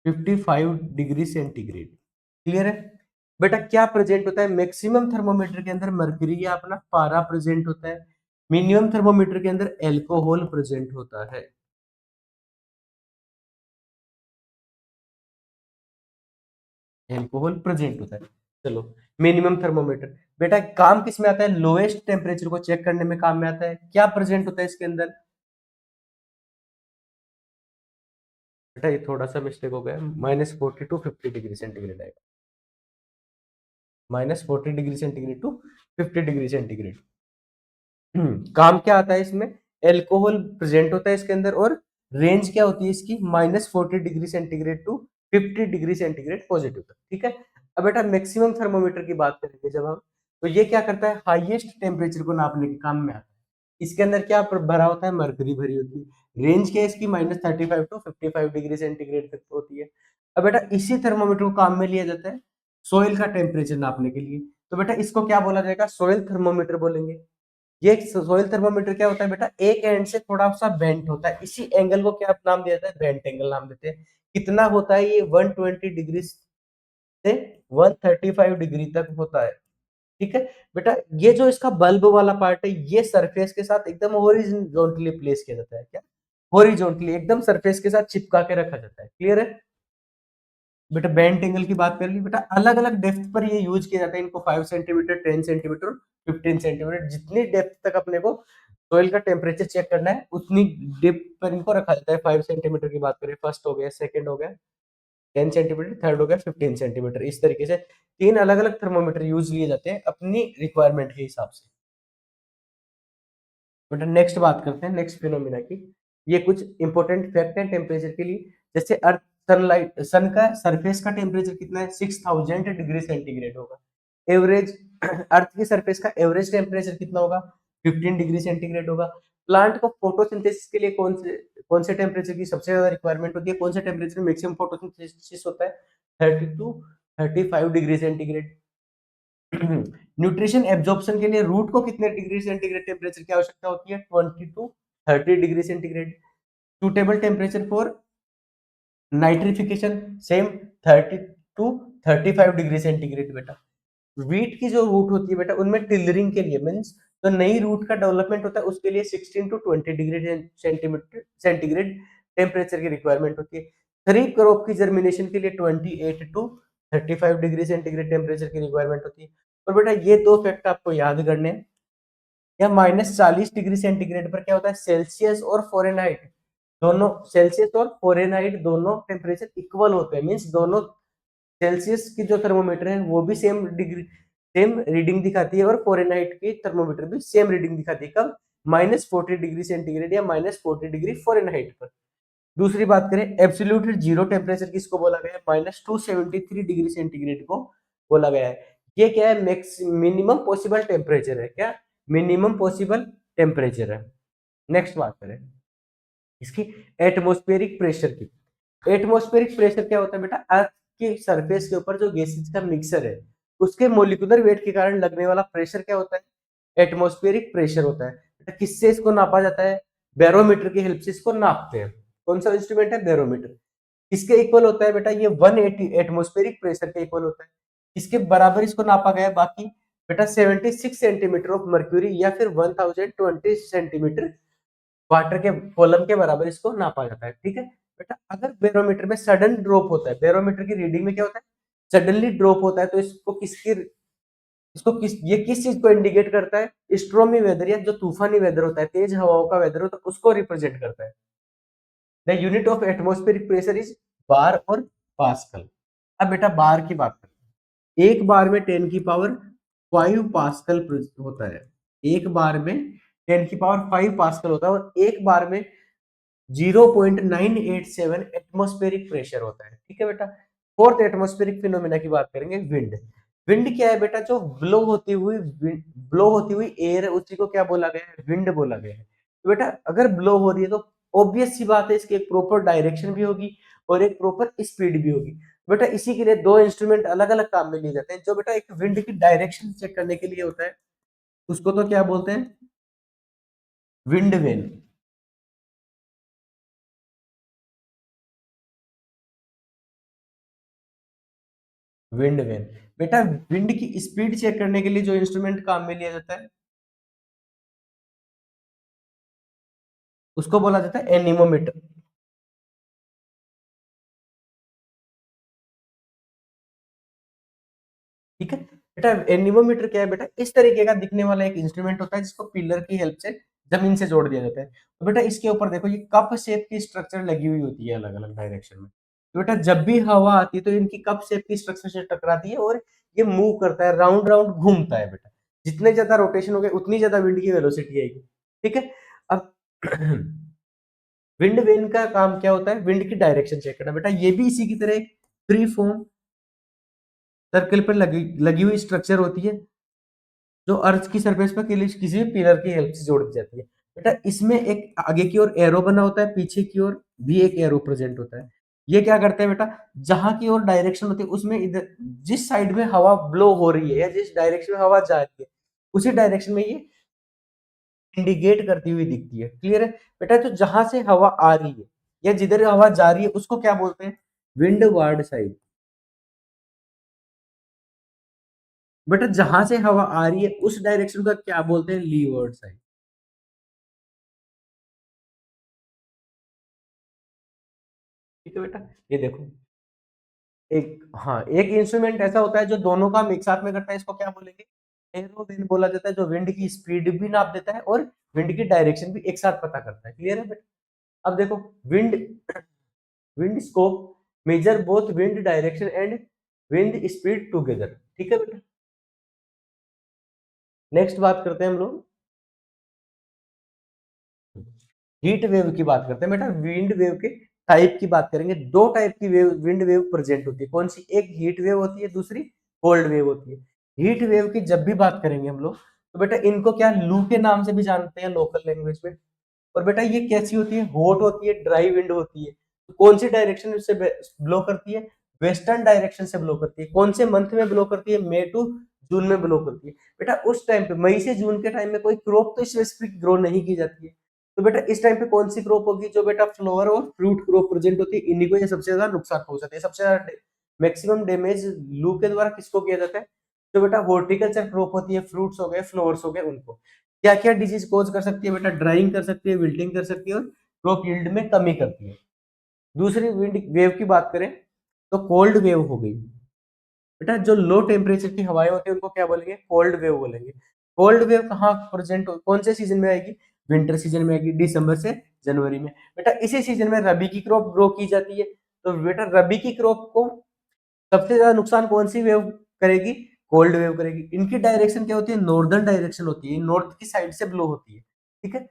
55 degree centigrade. Clear है। बेटा क्या प्रेजेंट होता है मैक्सिमम थर्मोमीटर के अंदर, मर्क्यूरी या अपना पारा प्रेजेंट होता है। मिनिमम थर्मोमीटर के अंदर एल्कोहल प्रेजेंट होता है। एल्कोहल प्रेजेंट होता है। चलो, मिनिमम थर्मोमीटर बेटा काम किस में आता है, लोएस्ट टेम्परेचर को चेक करने में काम में आता है। क्या प्रेजेंट होता है इसके अंदर, बेटा ये थोड़ा सा मिस्टेक हो गया, -40 to 50 डिग्री सेंटीग्रेड आएगा। -40 degree centigrade to 50 degree centigrade. काम क्या आता है इसमें, एल्कोहल प्रेजेंट होता है इसके अंदर, और रेंज क्या होती है इसकी -40 degree centigrade to 50 degree centigrade positive तक। ठीक है। अब बेटा मैक्सिमम थर्मोमीटर की बात करेंगे जब हम, तो ये क्या करता है, हाईएस्ट टेम्परेचर को नापने के काम में आता है। इसके अंदर क्या भरा होता है, मरकरी भरी होती है। रेंज क्या है इसकी -35 to 55 डिग्री सेंटीग्रेड तक होती है। अब बेटा इसी थर्मोमीटर को काम में लिया जाता है सोइल का टेम्परेचर नापने के लिए। तो बेटा इसको क्या बोला जाएगा, सोइल थर्मोमीटर बोलेंगे। ये सोइल थर्मोमीटर क्या होता है बेटा, एक एंड से थोड़ा सा बेंट होता है, इसी एंगल को क्या नाम दिया जाता है, बेंट एंगल नाम देते हैं। कितना होता है ये, 120 डिग्री से 135 डिग्री तक होता है। ठीक है। बेटा ये जो इसका बल्ब वाला पार्ट है, ये सरफेस के साथ एकदम हॉरिजॉन्टली प्लेस किया जाता है। क्या, हॉरिजॉन्टली एकदम सरफेस के साथ चिपका के रखा जाता है। क्लियर है। बेटा बेंट एंगल की बात कर ली, बेटा अलग अलग डेप्थ पर ये यूज किया जाता है इनको, 5 सेंटीमीटर, 10 सेंटीमीटर, 15 सेंटीमीटर, जितनी डेप्थ तक अपने को सोइल का टेम्परेचर चेक करना है उतनी डेप्थ पर इनको रखा जाता है। 5 सेंटीमीटर की बात करें, फर्स्ट हो गया, सेकंड हो गया 10 सेंटीमीटर, थर्ड हो गया 15 सेंटीमीटर। इस तरीके से तीन अलग अलग थर्मोमीटर यूज लिए जाते हैं अपनी रिक्वायरमेंट के हिसाब से। बेटा नेक्स्ट बात करते हैं नेक्स्ट फिनोमिना की। ये कुछ इंपॉर्टेंट फैक्ट है टेम्परेचर के लिए। जैसे अर्थ, सनलाइट, सन का सरफेस का टेम्परेचर कितना है, 6000 डिग्री सेंटीग्रेड होगा। एवरेज अर्थ की सरफेस का एवरेज टेम्परेचर कितना होगा, 15 डिग्री सेंटीग्रेड होगा। प्लांट को फोटोसिंथेसिस के लिए कौन से टेम्परेचर की सबसे ज्यादा रिक्वायरमेंट होती है, कौन से टेम्परेचर मैक्सिमम फोटोसिंथेसिस होता है, 30 to 35 degree centigrade. Nutrition absorption के लिए रूट को कितने डिग्री सेंटीग्रेड टेम्परेचर की आवश्यकता होती है, 20 to 30 degree centigrade. Suitable temperature for nitrification same 30 to 35 degree centigrade. बेटा वीट की जो रूट होती है बेटा, उनमें टिलरिंग के लिए मीन्स तो नई रूट का डेवलपमेंट होता है, उसके लिए 16 to 20 डिग्री सेंटीग्रेड टेम्परेचर की रिक्वायरमेंट होती है। खरीफ क्रॉप की जर्मिनेशन के लिए 28 to 35 डिग्री सेंटीग्रेड टेम्परेचर की रिक्वायरमेंट होती है। और बेटा ये दो फैक्ट आपको याद करने हैं। या -40 डिग्री सेंटीग्रेड पर क्या होता है, सेल्सियस और फ़ारेनहाइट दोनों, सेल्सियस और फ़ारेनहाइट दोनों टेम्परेचर इक्वल होते हैं। मींस दोनों सेल्सियस की जो थर्मोमीटर है वो भी सेम रीडिंग दिखाती है, और फ़ारेनहाइट की थर्मोमीटर भी सेम रीडिंग दिखाती है। कब, -40 डिग्री सेंटीग्रेड या -40 डिग्री फ़ारेनहाइट पर। दूसरी बात करें एब्सोल्यूट जीरो टेम्परेचर किसको बोला गया है, -273 डिग्री सेंटीग्रेड को बोला गया है। ये क्या है, मैक्स मिनिमम पॉसिबल टेम्परेचर है। क्या, मिनिमम पॉसिबल टेम्परेचर है। नेक्स्ट बात करें इसकी एटमॉस्फेरिक प्रेशर की। एटमॉस्फेरिक प्रेशर क्या होता है बेटा, अर्थ की सरफेस के ऊपर जो गैसेज का मिक्सर है उसके मोलिकुलर वेट के कारण लगने वाला प्रेशर क्या होता है, एटमॉस्फेरिक प्रेशर होता है। बेटा किससे इसको नापा जाता है, बैरोमीटर की हेल्प से इसको नापते हैं। कौन सा इंस्ट्रूमेंट है, बैरोमीटर। किसके इक्वल होता है बेटा, ये 180 एटमॉस्फेरिक प्रेशर के इक्वल होता है। इसके बराबर इसको नापा गया है बाकी, बेटा 76 सेंटीमीटर ऑफ मर्क्यूरी या फिर 1020 सेंटीमीटर वाटर के कॉलम के बराबर इसको नापा जाता है। ठीक है। बेटा अगर बैरोमीटर में सडन ड्रॉप होता है, बैरोमीटर की रीडिंग में क्या होता है, सडनली ड्रॉप होता है, तो ये किस चीज को इंडिकेट करता है, स्ट्रॉमी वेदर या जो तूफानी वेदर होता है, तेज हवाओं का वेदर होता है, उसको रिप्रेजेंट करता है। The unit of atmospheric pressure is bar और पास्कल। अब बेटा बार की बात करते हैं। एक बार में 10 की पावर 5 पास्कल होता है। एक बार में 10 की पावर 5 पास्कल होता है और एक बार में 0.987 एटमॉस्फेरिक प्रेशर होता है। ठीक है बेटा। फोर्थ एटमॉस्फेरिक फिनोमेना की बात करेंगे, विंड। विंड क्या है बेटा? जो ब्लो होती हुई एयर है, उसी को क्या बोला गया है? विंड बोला गया है। तो बेटा अगर ब्लो हो रही है तो ऑब्वियस सी बात है, इसकी एक प्रॉपर डायरेक्शन भी होगी और एक प्रॉपर स्पीड भी होगी। बेटा इसी के लिए दो इंस्ट्रूमेंट अलग अलग काम में लिए जाते हैं। जो बेटा एक विंड की डायरेक्शन चेक करने के लिए होता है, उसको तो क्या बोलते हैं? Wind vane. Wind vane. बेटा विंड की स्पीड चेक करने के लिए जो इंस्ट्रूमेंट काम में लिया जाता है, उसको बोला जाता है एनीमोमीटर। ठीक है बेटा। एनीमोमीटर क्या है बेटा? इस तरीके का दिखने वाला एक इंस्ट्रूमेंट होता है जिसको पिलर की हेल्प से जमीन से जोड़ दिया जाता है। तो बेटा इसके ऊपर देखो, ये कप शेप की स्ट्रक्चर लगी हुई होती है अलग अलग डायरेक्शन में। तो बेटा जब भी हवा आती है तो इनकी कप शेप की स्ट्रक्चर से टकराती है और ये मूव करता है, राउंड राउंड घूमता है बेटा। जितने ज्यादा रोटेशन हो गए उतनी ज्यादा विंड की वेलोसिटी आएगी। ठीक है। अब विंड वेन का काम क्या होता है? विंड की डायरेक्शन चेक करना। बेटा ये भी इसी की तरह एक फ्री फॉर्म सर्कल पर लगी लगी हुई स्ट्रक्चर होती है, जो अर्थ की सरफेस पर किसी भी पिलर की हेल्प से जोड़ दी जाती है। बेटा इसमें एक आगे की ओर एरो बना होता है, पीछे की ओर भी एक एरो प्रेजेंट होता है। ये क्या करते हैं बेटा? जहां की ओर डायरेक्शन होती है उसमें इधर जिस साइड में हवा ब्लो हो रही है या जिस डायरेक्शन में हवा जा रही है, उसी डायरेक्शन में ये इंडिकेट करती हुई दिखती है। क्लियर है बेटा? तो जहां से हवा आ रही है या जिधर हवा जा रही है उसको क्या बोलते हैं? Windward side. बेटा जहां से हवा आ रही है उस डायरेक्शन का क्या बोलते हैं? Levered side. ठीक है बेटा। ये देखो, एक हाँ एक इंस्ट्रूमेंट ऐसा होता है जो दोनों काम एक साथ में करता है, इसको क्या बोलेंगे? एरोविन बोला जाता है, जो विंड की स्पीड भी नाप देता है और विंड की डायरेक्शन भी एक साथ पता करता है। क्लियर है बेटा? अब देखो, wind wind scope measure both wind direction and wind speed together. ठीक है बेटा। नेक्स्ट बात करते हैं हम लोग हीट वेव की। बात करते हैं बेटा विंड वेव के टाइप की बात करेंगे। दो टाइप की वेव विंड वेव प्रेजेंट होती है। कौन सी? एक हीट वेव होती है, दूसरी कोल्ड वेव होती है। हीट वेव की जब भी बात करेंगे हम लोग, तो बेटा इनको क्या लू के नाम से भी जानते हैं लोकल लैंग्वेज में। और बेटा ये कैसी होती है? हॉट होती है, ड्राई विंड होती है। तो कौन सी डायरेक्शन से ब्लो करती है? वेस्टर्न डायरेक्शन से ब्लो करती है। कौन से मंथ में ब्लो करती है? मई टू जून में ब्लो करती है। बेटा उस टाइम पे मई से जून के टाइम में कोई क्रॉप तो स्पेसिफिक ग्रो नहीं की जाती है। तो बेटा इस टाइम पे कौन सी क्रॉप होगी? जो बेटा फ्लावर और फ्रूट क्रॉप प्रेजेंट होती है, इन्हीं को ये सबसे ज्यादा नुकसान पहुंचाती है। सबसे ज्यादा मैक्सिमम डैमेज लू के द्वारा किसको किया जाता है? जो बेटा हॉर्टिकल्चर क्रॉप होती है, फ्रूट्स हो गए, फ्लावर्स हो गए, उनको। क्या क्या डिजीज कोज कर सकती है बेटा? ड्राइंग कर सकती है, विल्टिंग कर सकती है और क्रॉप यील्ड में कमी करती है। दूसरी विंड वेव की बात करें तो कोल्ड वेव हो गई। बेटा जो लो टेम्परेचर की हवाएं होती है उनको क्या बोलेंगे? कोल्ड वेव बोलेंगे। कोल्ड वेव कहाँ प्रेजेंट कौन से सीजन में आएगी? विंटर सीजन में आएगी, दिसंबर से जनवरी में। बेटा इसी सीजन में रबी की क्रॉप ग्रो की जाती है। तो बेटा रबी की क्रॉप को सबसे ज्यादा नुकसान कौन सी वेव करेगी? कोल्ड वेव करेगी। इनकी डायरेक्शन क्या होती है? नॉर्दर्न डायरेक्शन होती है, नॉर्थ की साइड से ब्लो होती है। ठीक है।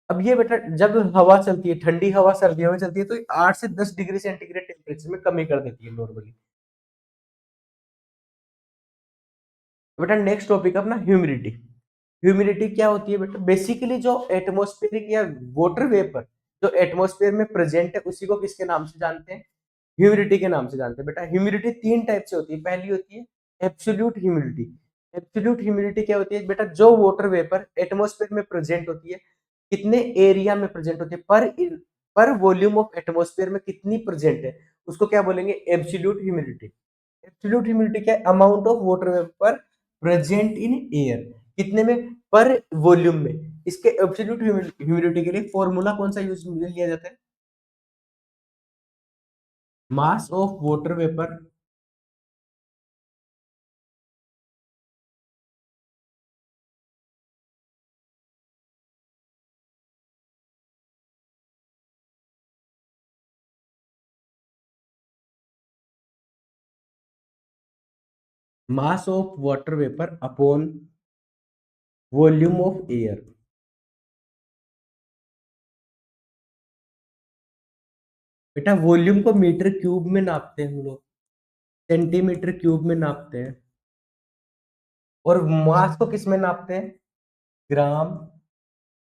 अब ये बेटा जब हवा चलती है, ठंडी हवा सर्दियों में चलती है, तो 8 से 10 डिग्री सेंटीग्रेड टेम्परेचर में कमी कर देती है नॉर्मली। बेटा नेक्स्ट टॉपिक अपना ह्यूमिडिटी। ह्यूमिडिटी क्या होती है बेटा? बेसिकली जो एटमॉस्फेरिक या वाटर वेपर जो एटमॉस्फेयर में प्रेजेंट है, उसी को किसके नाम से जानते हैं? ह्यूमिडिटी के नाम से जानते हैं। बेटा ह्यूमिडिटी तीन टाइप से होती है। पहली होती है एब्सोल्यूट ह्यूमिडिटी। एब्सोल्यूट ह्यूमिडिटी क्या होती है बेटा? जो वाटर वेपर एटमॉस्फेयर में प्रेजेंट होती है, कितने एरिया में प्रेजेंट होती है, पर वॉल्यूम ऑफ एटमॉस्फेयर में कितनी प्रेजेंट है, उसको क्या बोलेंगे? Absolute humidity. एब्सोल्यूट ह्यूमिडिटी क्या है? Amount of water vapour present in air. कितने में? पर वॉल्यूम में। इसके एब्सोल्यूट ह्यूमिडिटी के लिए फॉर्मूला कौन सा यूज लिया जाता है? Mass of water vapour mass of water vapour upon volume of air. बेटा वॉल्यूम को मीटर क्यूब में नापते हैं हम लोग, सेंटीमीटर क्यूब में नापते हैं, और मास को किस में नापते हैं, ग्राम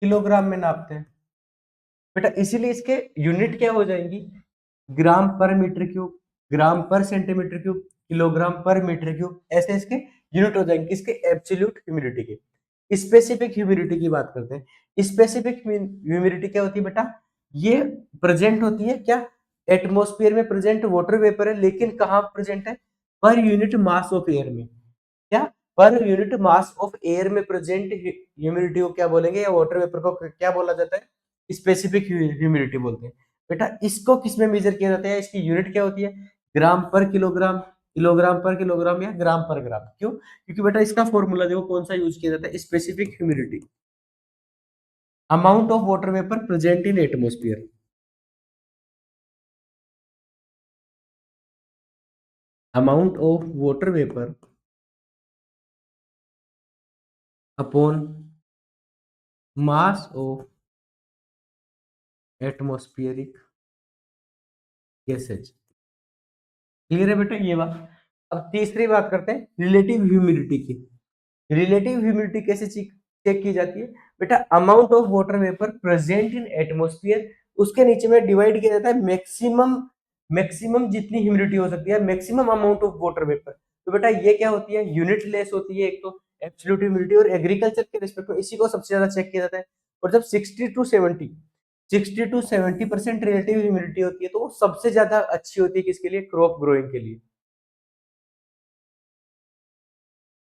किलोग्राम में नापते हैं। बेटा इसीलिए इसके यूनिट क्या हो जाएंगी, ग्राम पर मीटर क्यूब, ग्राम पर सेंटीमीटर क्यूब, किलोग्राम पर मीटर क्यूब, ऐसे इसके यूनिट हो जाएंगे किसके, एब्सोल्यूट ह्यूमिडिटी के। स्पेसिफिक ह्यूमिडिटी की बात करते हैं। स्पेसिफिक ह्यूमिडिटी क्या होती है बेटा, ये प्रेजेंट होती है क्या, एटमॉस्फेयर में प्रेजेंट वाटर वेपर है, लेकिन कहाँ प्रेजेंट है, per unit mass of air में, क्या, per unit mass of air में प्रेजेंट ह्यूमिडिटी को क्या बोलेंगे, या वाटर वेपर को क्या बोला जाता है, स्पेसिफिक ह्यूमिडिटी बोलते हैं। बेटा इसको किसमें मेजर किया जाता है, इसकी यूनिट क्या होती है, ग्राम पर किलोग्राम, किलोग्राम पर किलोग्राम, या ग्राम पर ग्राम। क्यों, क्योंकि बेटा इसका फॉर्मूला देखो कौन सा यूज किया जाता है, specific humidity, amount of water vapour present in atmosphere, amount of water vapour upon mass of atmospheric gases. Clear है बेटा ये बात। अब तीसरी बात करते हैं रिलेटिव ह्यूमिडिटी की। रिलेटिव ह्यूमिडिटी कैसे चेक की जाती है, बेटा amount of water vapour present in atmosphere, उसके नीचे में डिवाइड किया जाता है मैक्सिमम, मैक्सिमम जितनी ह्यूमिडिटी हो सकती है, maximum amount of water vapour. तो बेटा ये क्या होती है, यूनिट लेस होती है एक तो, एब्सोल्यूट ह्यूमिडिटी, और एग्रीकल्चर के रिस्पेक्ट में इसी को सबसे ज्यादा चेक किया जाता है। और जब 60 to 70% रिलेटिव ह्यूमिडिटी होती है, तो वो सबसे ज्यादा अच्छी होती है किसके लिए, क्रॉप ग्रोइंग के लिए।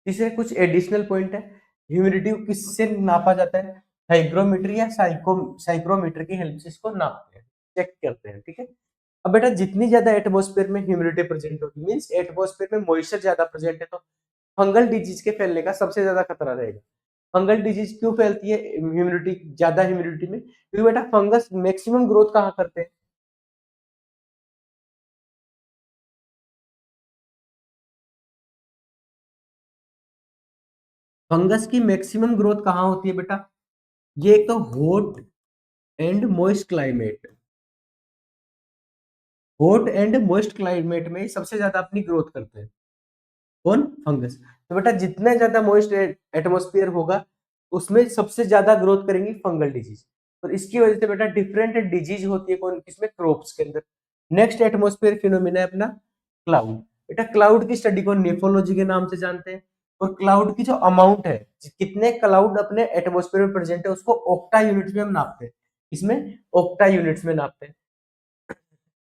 तीसरे कुछ एडिशनल पॉइंट है, ह्यूमिडिटी को किससे नापा जाता है, हाइग्रोमीटर या साइक्रोमीटर की हेल्प से इसको नापते हैं, चेक करते हैं, ठीक है। अब बेटा जितनी ज्यादा एटमॉस्फेयर में ह्यूमिडिटी प्रेजेंट होगी, मींस एटमॉस्फेयर में मॉइस्चर ज्यादा प्रेजेंट है, तो फंगल डिजीज के फैलने का सबसे ज्यादा खतरा रहेगा। फंगल डिजीज क्यों फैलती है ह्यूमिडिटी, ज्यादा ह्यूमिडिटी में, क्योंकि बेटा फंगस मैक्सिमम ग्रोथ कहाँ करते हैं, फंगस की मैक्सिमम ग्रोथ कहाँ होती है बेटा, ये एक तो hot and moist climate, hot and moist climate में सबसे ज्यादा अपनी ग्रोथ करते हैं, कौन, फंगस। तो बेटा जितना ज्यादा मॉइस्ट एटमॉस्फेयर होगा, उसमें सबसे ज्यादा ग्रोथ करेंगी फंगल डिजीज, और इसकी वजह से बेटा डिफरेंट डिजीज होती है कौन किसमें, क्रॉप्स के अंदर। नेक्स्ट एटमॉस्फेयर फिनोमिना है अपना क्लाउड। बेटा क्लाउड की स्टडी को नेफोलॉजी के नाम से जानते हैं, और क्लाउड की जो अमाउंट है, कितने क्लाउड अपने एटमॉस्फेयर में प्रेजेंट है, उसको ऑक्टा यूनिट्स में हम नापते हैं, इसमें ऑक्टा यूनिट्स में नापते हैं।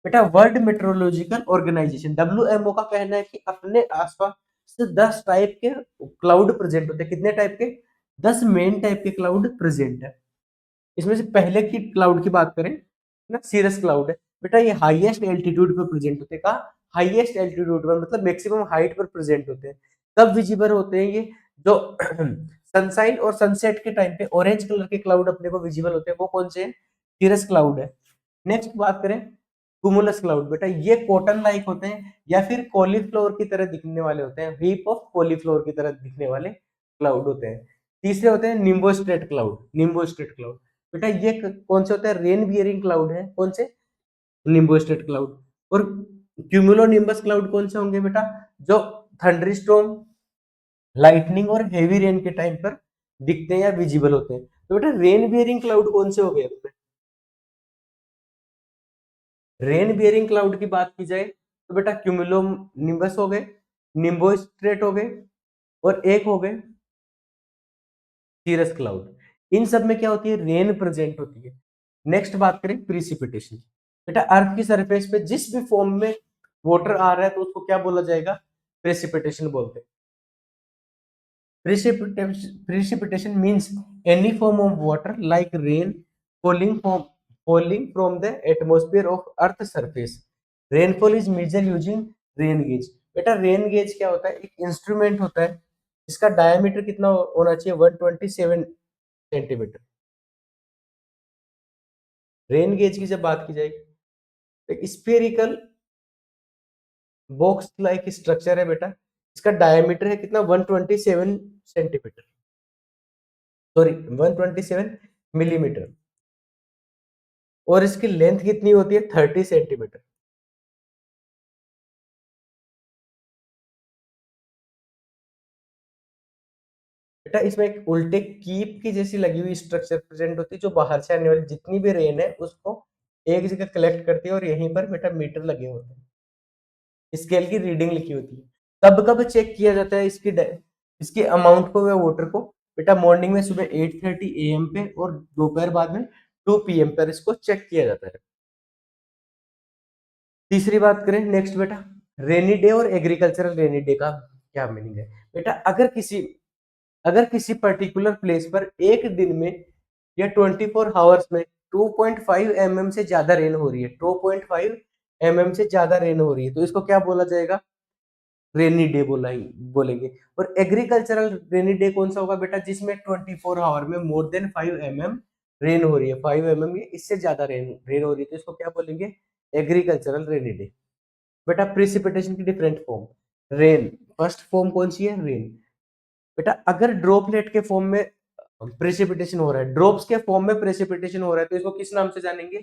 बेटा वर्ल्ड मेट्रोलॉजिकल ऑर्गेनाइजेशन डब्ल्यूएमओ का कहना है कि अपने आसपास से 10 टाइप के क्लाउड प्रेजेंट होते हैं, कितने टाइप के, 10 मेन टाइप के क्लाउड प्रेजेंट है। इसमें से पहले की क्लाउड की बात करें ना, सीरस क्लाउड है। बेटा ये हाईएस्ट एल्टीट्यूड पर प्रेजेंट होते हैं, कहा हाईएस्ट एल्टीट्यूड पर, मतलब मैक्सिमम हाइट पर प्रेजेंट होते हैं। कब विजिबल होते हैं ये, जो सनसाइन और सनसेट के टाइम पे ऑरेंज कलर के क्लाउड अपने को विजिबल होते हैं, वो कौन से हैं, सीरस क्लाउड है। नेक्स्ट बात करें कुमुलस क्लाउड, बेटा ये कॉटन लाइक होते हैं, या फिर कॉलीफ्लोवर की तरह दिखने वाले होते हैं, हीप ऑफ कॉलीफ्लोवर की तरह दिखने वाले क्लाउड होते हैं। तीसरे होते हैं निम्बोस्ट्रेट क्लाउड, निम्बोस्ट्रेट क्लाउड, बेटा ये कौन से होते हैं, रेन बियरिंग क्लाउड है, कौन से, निम्बोस्ट्रेट क्लाउड। और क्यूमुलो निम्बस क्लाउड कौन से होंगे बेटा, जो थंडरस्टॉर्म, लाइटनिंग और हेवी रेन के टाइम पर दिखते हैं या विजिबल होते हैं। तो बेटा रेन बियरिंग क्लाउड कौन से हो गए अपने, रेन बियरिंग क्लाउड की बात की जाए तो बेटा क्यूमुलो निम्बस हो गए, निम्बोस्ट्रेट हो गए, और एक हो गए सीरस क्लाउड। इन सब में क्या होती है, रेन प्रेजेंट होती है। नेक्स्ट बात करें प्रिसिपिटेशन, बेटा अर्थ की सरफेस पे जिस भी फॉर्म में वाटर आ रहा है, तो उसको क्या बोला जाएगा, प्रेसिपिटेशन बोलते हैं। Precipitation means any form of water like rain falling from the atmosphere of Earth surface. Rainfall is measured using rain gauge. बेटा रेन गेज क्या होता है, एक इंस्ट्रूमेंट होता है जिसका डायमीटर कितना होना चाहिए, 127 सेंटीमीटर। रेन गेज की जब बात की जाएगी, एक स्फेरिकल बॉक्स लाइक स्ट्रक्चर है बेटा, इसका डायमीटर है कितना, 127 सेंटीमीटर, सॉरी 127 मिलीमीटर। और इसकी लेंथ कितनी होती है 30 सेंटीमीटर। बेटा इसमें एक उल्टे कीप की जैसी लगी हुई स्ट्रक्चर प्रेजेंट होती है जो बाहर से आने वाली जितनी भी रेन है उसको एक जगह कलेक्ट करती है और यहीं पर बेटा मीटर लगे होते हैं, स्केल की रीडिंग लिखी होती है। कब कब चेक किया जाता है इसके अमाउंट को या वाटर को? बेटा मॉर्निंग में सुबह 8:30 AM पे और दोपहर बाद में 2 PM पर इसको चेक किया जाता है। तीसरी बात करें नेक्स्ट बेटा, रेनी डे और एग्रीकल्चरल रेनी डे का क्या मीनिंग है? बेटा अगर किसी पर्टिकुलर प्लेस पर एक दिन में या 24 हावर्स में 2.5 mm से ज्यादा रेन हो रही है, 2.5 mm से ज्यादा रेन हो रही है, तो इसको क्या बोला जाएगा? रेनी डे बोलेंगे। और एग्रीकल्चरल रेनी डे कौन सा होगा बेटा? जिसमें 24 आवर में मोर देन 5 mm रेन हो रही है, 5 mm इससे ज्यादा रेन रेन हो रही है, तो इसको क्या बोलेंगे? Agricultural rainy day. बेटा प्रिसिपिटेशन की different form, rain first form कौन सी है? रेन। बेटा अगर ड्रॉपलेट के फॉर्म में प्रेसिपिटेशन हो रहा है, ड्रॉप्स के फॉर्म में प्रेसिपिटेशन हो रहा है, तो इसको किस नाम से जानेंगे?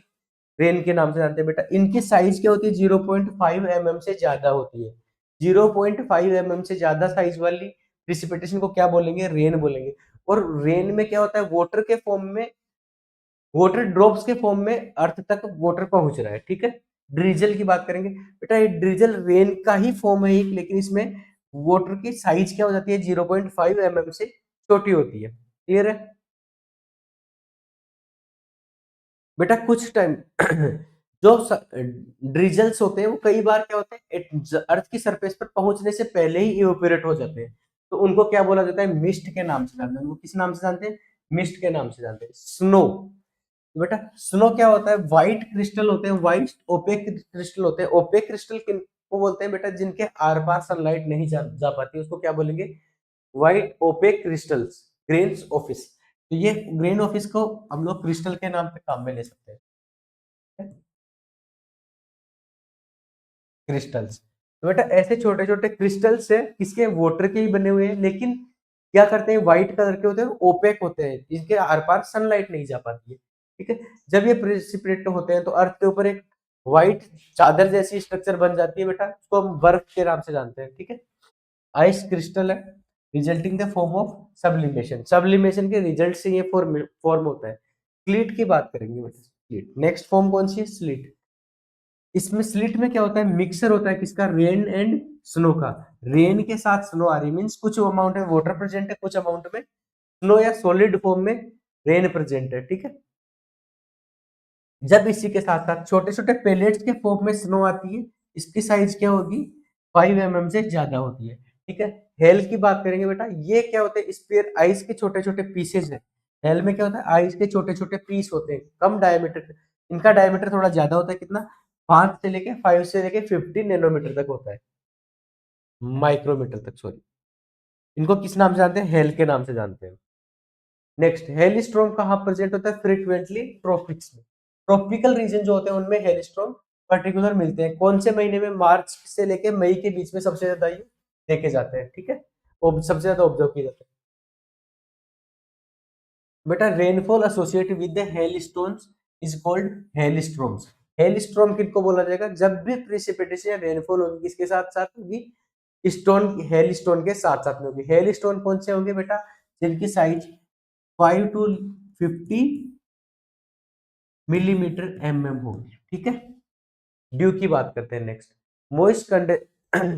रेन के नाम से जानते हैं। बेटा इनकी साइज क्या होती है? 0.5 mm से ज्यादा होती है। 0.5 mm से ज्यादा साइज वाली प्रेसिपिटेशन को क्या बोलेंगे? रेन बोलेंगे। और रेन में क्या होता है? वाटर के फॉर्म में, वाटर ड्रॉप्स के फॉर्म में अर्थ तक वाटर पहुंच रहा है, ठीक है। ड्रिजल की बात करेंगे, बेटा ये ड्रिजल रेन का ही फॉर्म है एक, लेकिन इसमें वाटर की साइज क्या हो जाती है? 0.5 mm से छोटी होती है। क्लियर है? बेटा कुछ टाइम जो ड्रिजल्स होते हैं वो कई बार क्या होते हैं, अर्थ की सरफेस पर पहुंचने से पहले ही इवेपोरेट हो जाते हैं, तो उनको क्या बोला जाता है? मिस्ट के नाम से जानते हैं। उनको किस नाम से जानते हैं? मिस्ट के नाम से जानते हैं। स्नो, बेटा स्नो क्या होता है? व्हाइट क्रिस्टल होते हैं, व्हाइट ओपेक क्रिस्टल होते हैं। ओपेक क्रिस्टल किन को बोलते हैं बेटा? जिनके आर पार सनलाइट नहीं जा पाती, उसको क्या बोलेंगे? White opaque crystals, grains of ice. तो ये ग्रेन ऑफिस को हम लोग क्रिस्टल के नाम पे काम में ले सकते हैं, क्रिस्टल्स। तो बेटा ऐसे छोटे छोटे क्रिस्टल्स है, किसके? वाटर के ही बने हुए हैं, लेकिन क्या करते हैं? व्हाइट कलर के होते हैं, ओपेक होते हैं, इनके आर पार सनलाइट नहीं जा पाती है, ठीक है। जब ये प्रेसिपिटेट होते हैं तो अर्थ के ऊपर एक व्हाइट चादर जैसी स्ट्रक्चर बन जाती है बेटा, उसको हम बर्फ के नाम से जानते हैं, ठीक है। आइस क्रिस्टल है, resulting the form of sublimation, sublimation के रिजल्ट से ये फॉर्म होता है। स्लीट की बात करेंगे बेटा, स्लीट नेक्स्ट फॉर्म कौन सी है? स्लीट। इसमें स्लिट में क्या होता है? मिक्सर होता है, किसका? रेन एंड स्नो का। रेन के साथ स्नो आ रही, मीन्स कुछ अमाउंट में वाटर प्रेजेंट है, कुछ अमाउंट में स्नो या सॉलिड फॉर्म में रेन प्रेजेंट है, ठीक है। जब इसी के साथ साथ छोटे छोटे पेलेट्स के फॉर्म में स्नो आती है, इसकी साइज क्या होगी? 5 mm से ज्यादा होती है, ठीक है। हेल की बात करेंगे बेटा, ये क्या होते हैं? स्पेयर आइस के छोटे छोटे पीसेज है। हेल में क्या होता है? आइस के छोटे छोटे पीस होते हैं, कम डायमीटर, इनका डायमीटर थोड़ा ज्यादा होता है, कितना? 5 से लेके 15 नैनोमीटर तक होता है, माइक्रोमीटर तक, सॉरी। इनको किस नाम से जानते हैं? हेल के नाम से जानते हैं। नेक्स्ट, हेलस्टॉर्म कहाँ प्रेजेंट होता है? फ्रीक्वेंटली ट्रॉपिक्स में, ट्रॉपिकल रीजन जो होते हैं उनमें हेलस्टॉर्म पर्टिकुलर मिलते हैं। कौन से महीने में? मार्च से लेके मई के बीच में सबसे ज्यादा ये देखे जाते हैं, ठीक है, सबसे ज्यादा ऑब्जर्व किए जाते हैं। बेटा rainfall associated with the hailstones is called hailstorms. Hailstorm किनको बोला जाएगा? जब भी प्रेसिपिटेशन या रेनफॉल होगी, किसके साथ साथ होगी? स्टोन, हेल स्टोन के साथ साथ में होगी। हेल स्टोन कौन से होंगे बेटा? जिनकी साइज 5 to 50 mm होगी, ठीक है। ड्यू की बात करते हैं next. Moist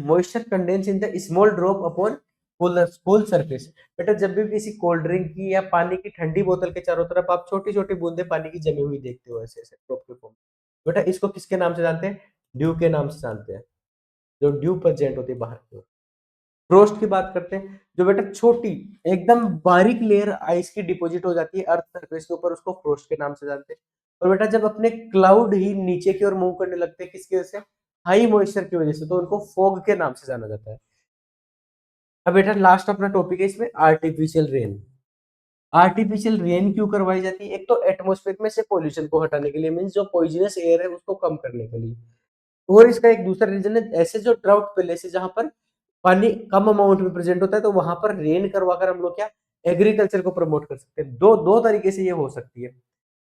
moisture condense in the small drop upon cool surface. बेटा जब भी किसी कोल्ड ड्रिंक की या पानी की ठंडी बोतल के चारों तरफ आप छोटी छोटी बूंदे पानी की जमी हुई देखते हो, ऐसे ऐसे ड्रॉप के फॉर्म, बेटा इसको किसके नाम से जानते हैं? ड्यू के नाम से जानते हैं, जो ड्यू प्रेजेंट होती है बाहर की ओर। फ्रोस्ट की बात करते हैं, जो बेटा छोटी एकदम बारीक लेयर आइस की डिपॉजिट हो जाती है अर्थ सरफेस के ऊपर, उसको फ्रोस्ट के नाम से जानते हैं। और बेटा जब अपने क्लाउड ही नीचे की ओर मूव करने लगते हैं, किसकी वजह से? हाई मॉइस्चर की वजह से, तो उनको फॉग के नाम से जाना जाता है। अब बेटा लास्ट अपना टॉपिक है इसमें, आर्टिफिशियल रेन। आर्टिफिशियल रेन क्यों करवाई जाती है? एक तो एटमॉस्फेयर में से पॉल्यूशन को हटाने के लिए, मीन्स जो पॉइजनस एयर है उसको कम करने के लिए। और इसका एक दूसरा रीजन है, ऐसे जो ड्राउट प्लेस है जहां पर पानी कम अमाउंट में प्रेजेंट होता है, तो वहां पर रेन करवाकर हम लोग क्या एग्रीकल्चर को प्रमोट कर सकते हैं। दो दो तरीके से ये हो सकती है।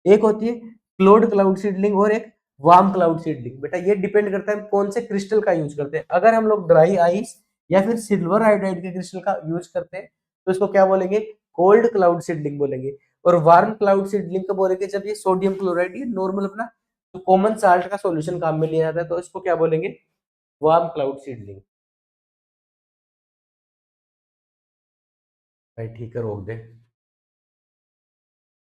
एक होती है क्लोड क्लाउड सीडलिंग और एक वार्म क्लाउड सीडलिंग। बेटा ये डिपेंड करता है हम कौन से क्रिस्टल का यूज करते हैं। अगर हम लोग ड्राई आइस या फिर सिल्वर आयोडाइड के क्रिस्टल का यूज करते हैं तो इसको क्या बोलेंगे, कोल्ड क्लाउड सीडलिंग बोलेंगे। और वार्म क्लाउड सीडलिंग को बोलेंगे जब ये सोडियम क्लोराइड, ये नॉर्मल अपना कॉमन साल्ट का सॉल्यूशन काम में लिया जाता है, तो इसको क्या बोलेंगे, वार्म क्लाउड सीडलिंग। भाई ठीक है, रोक दे।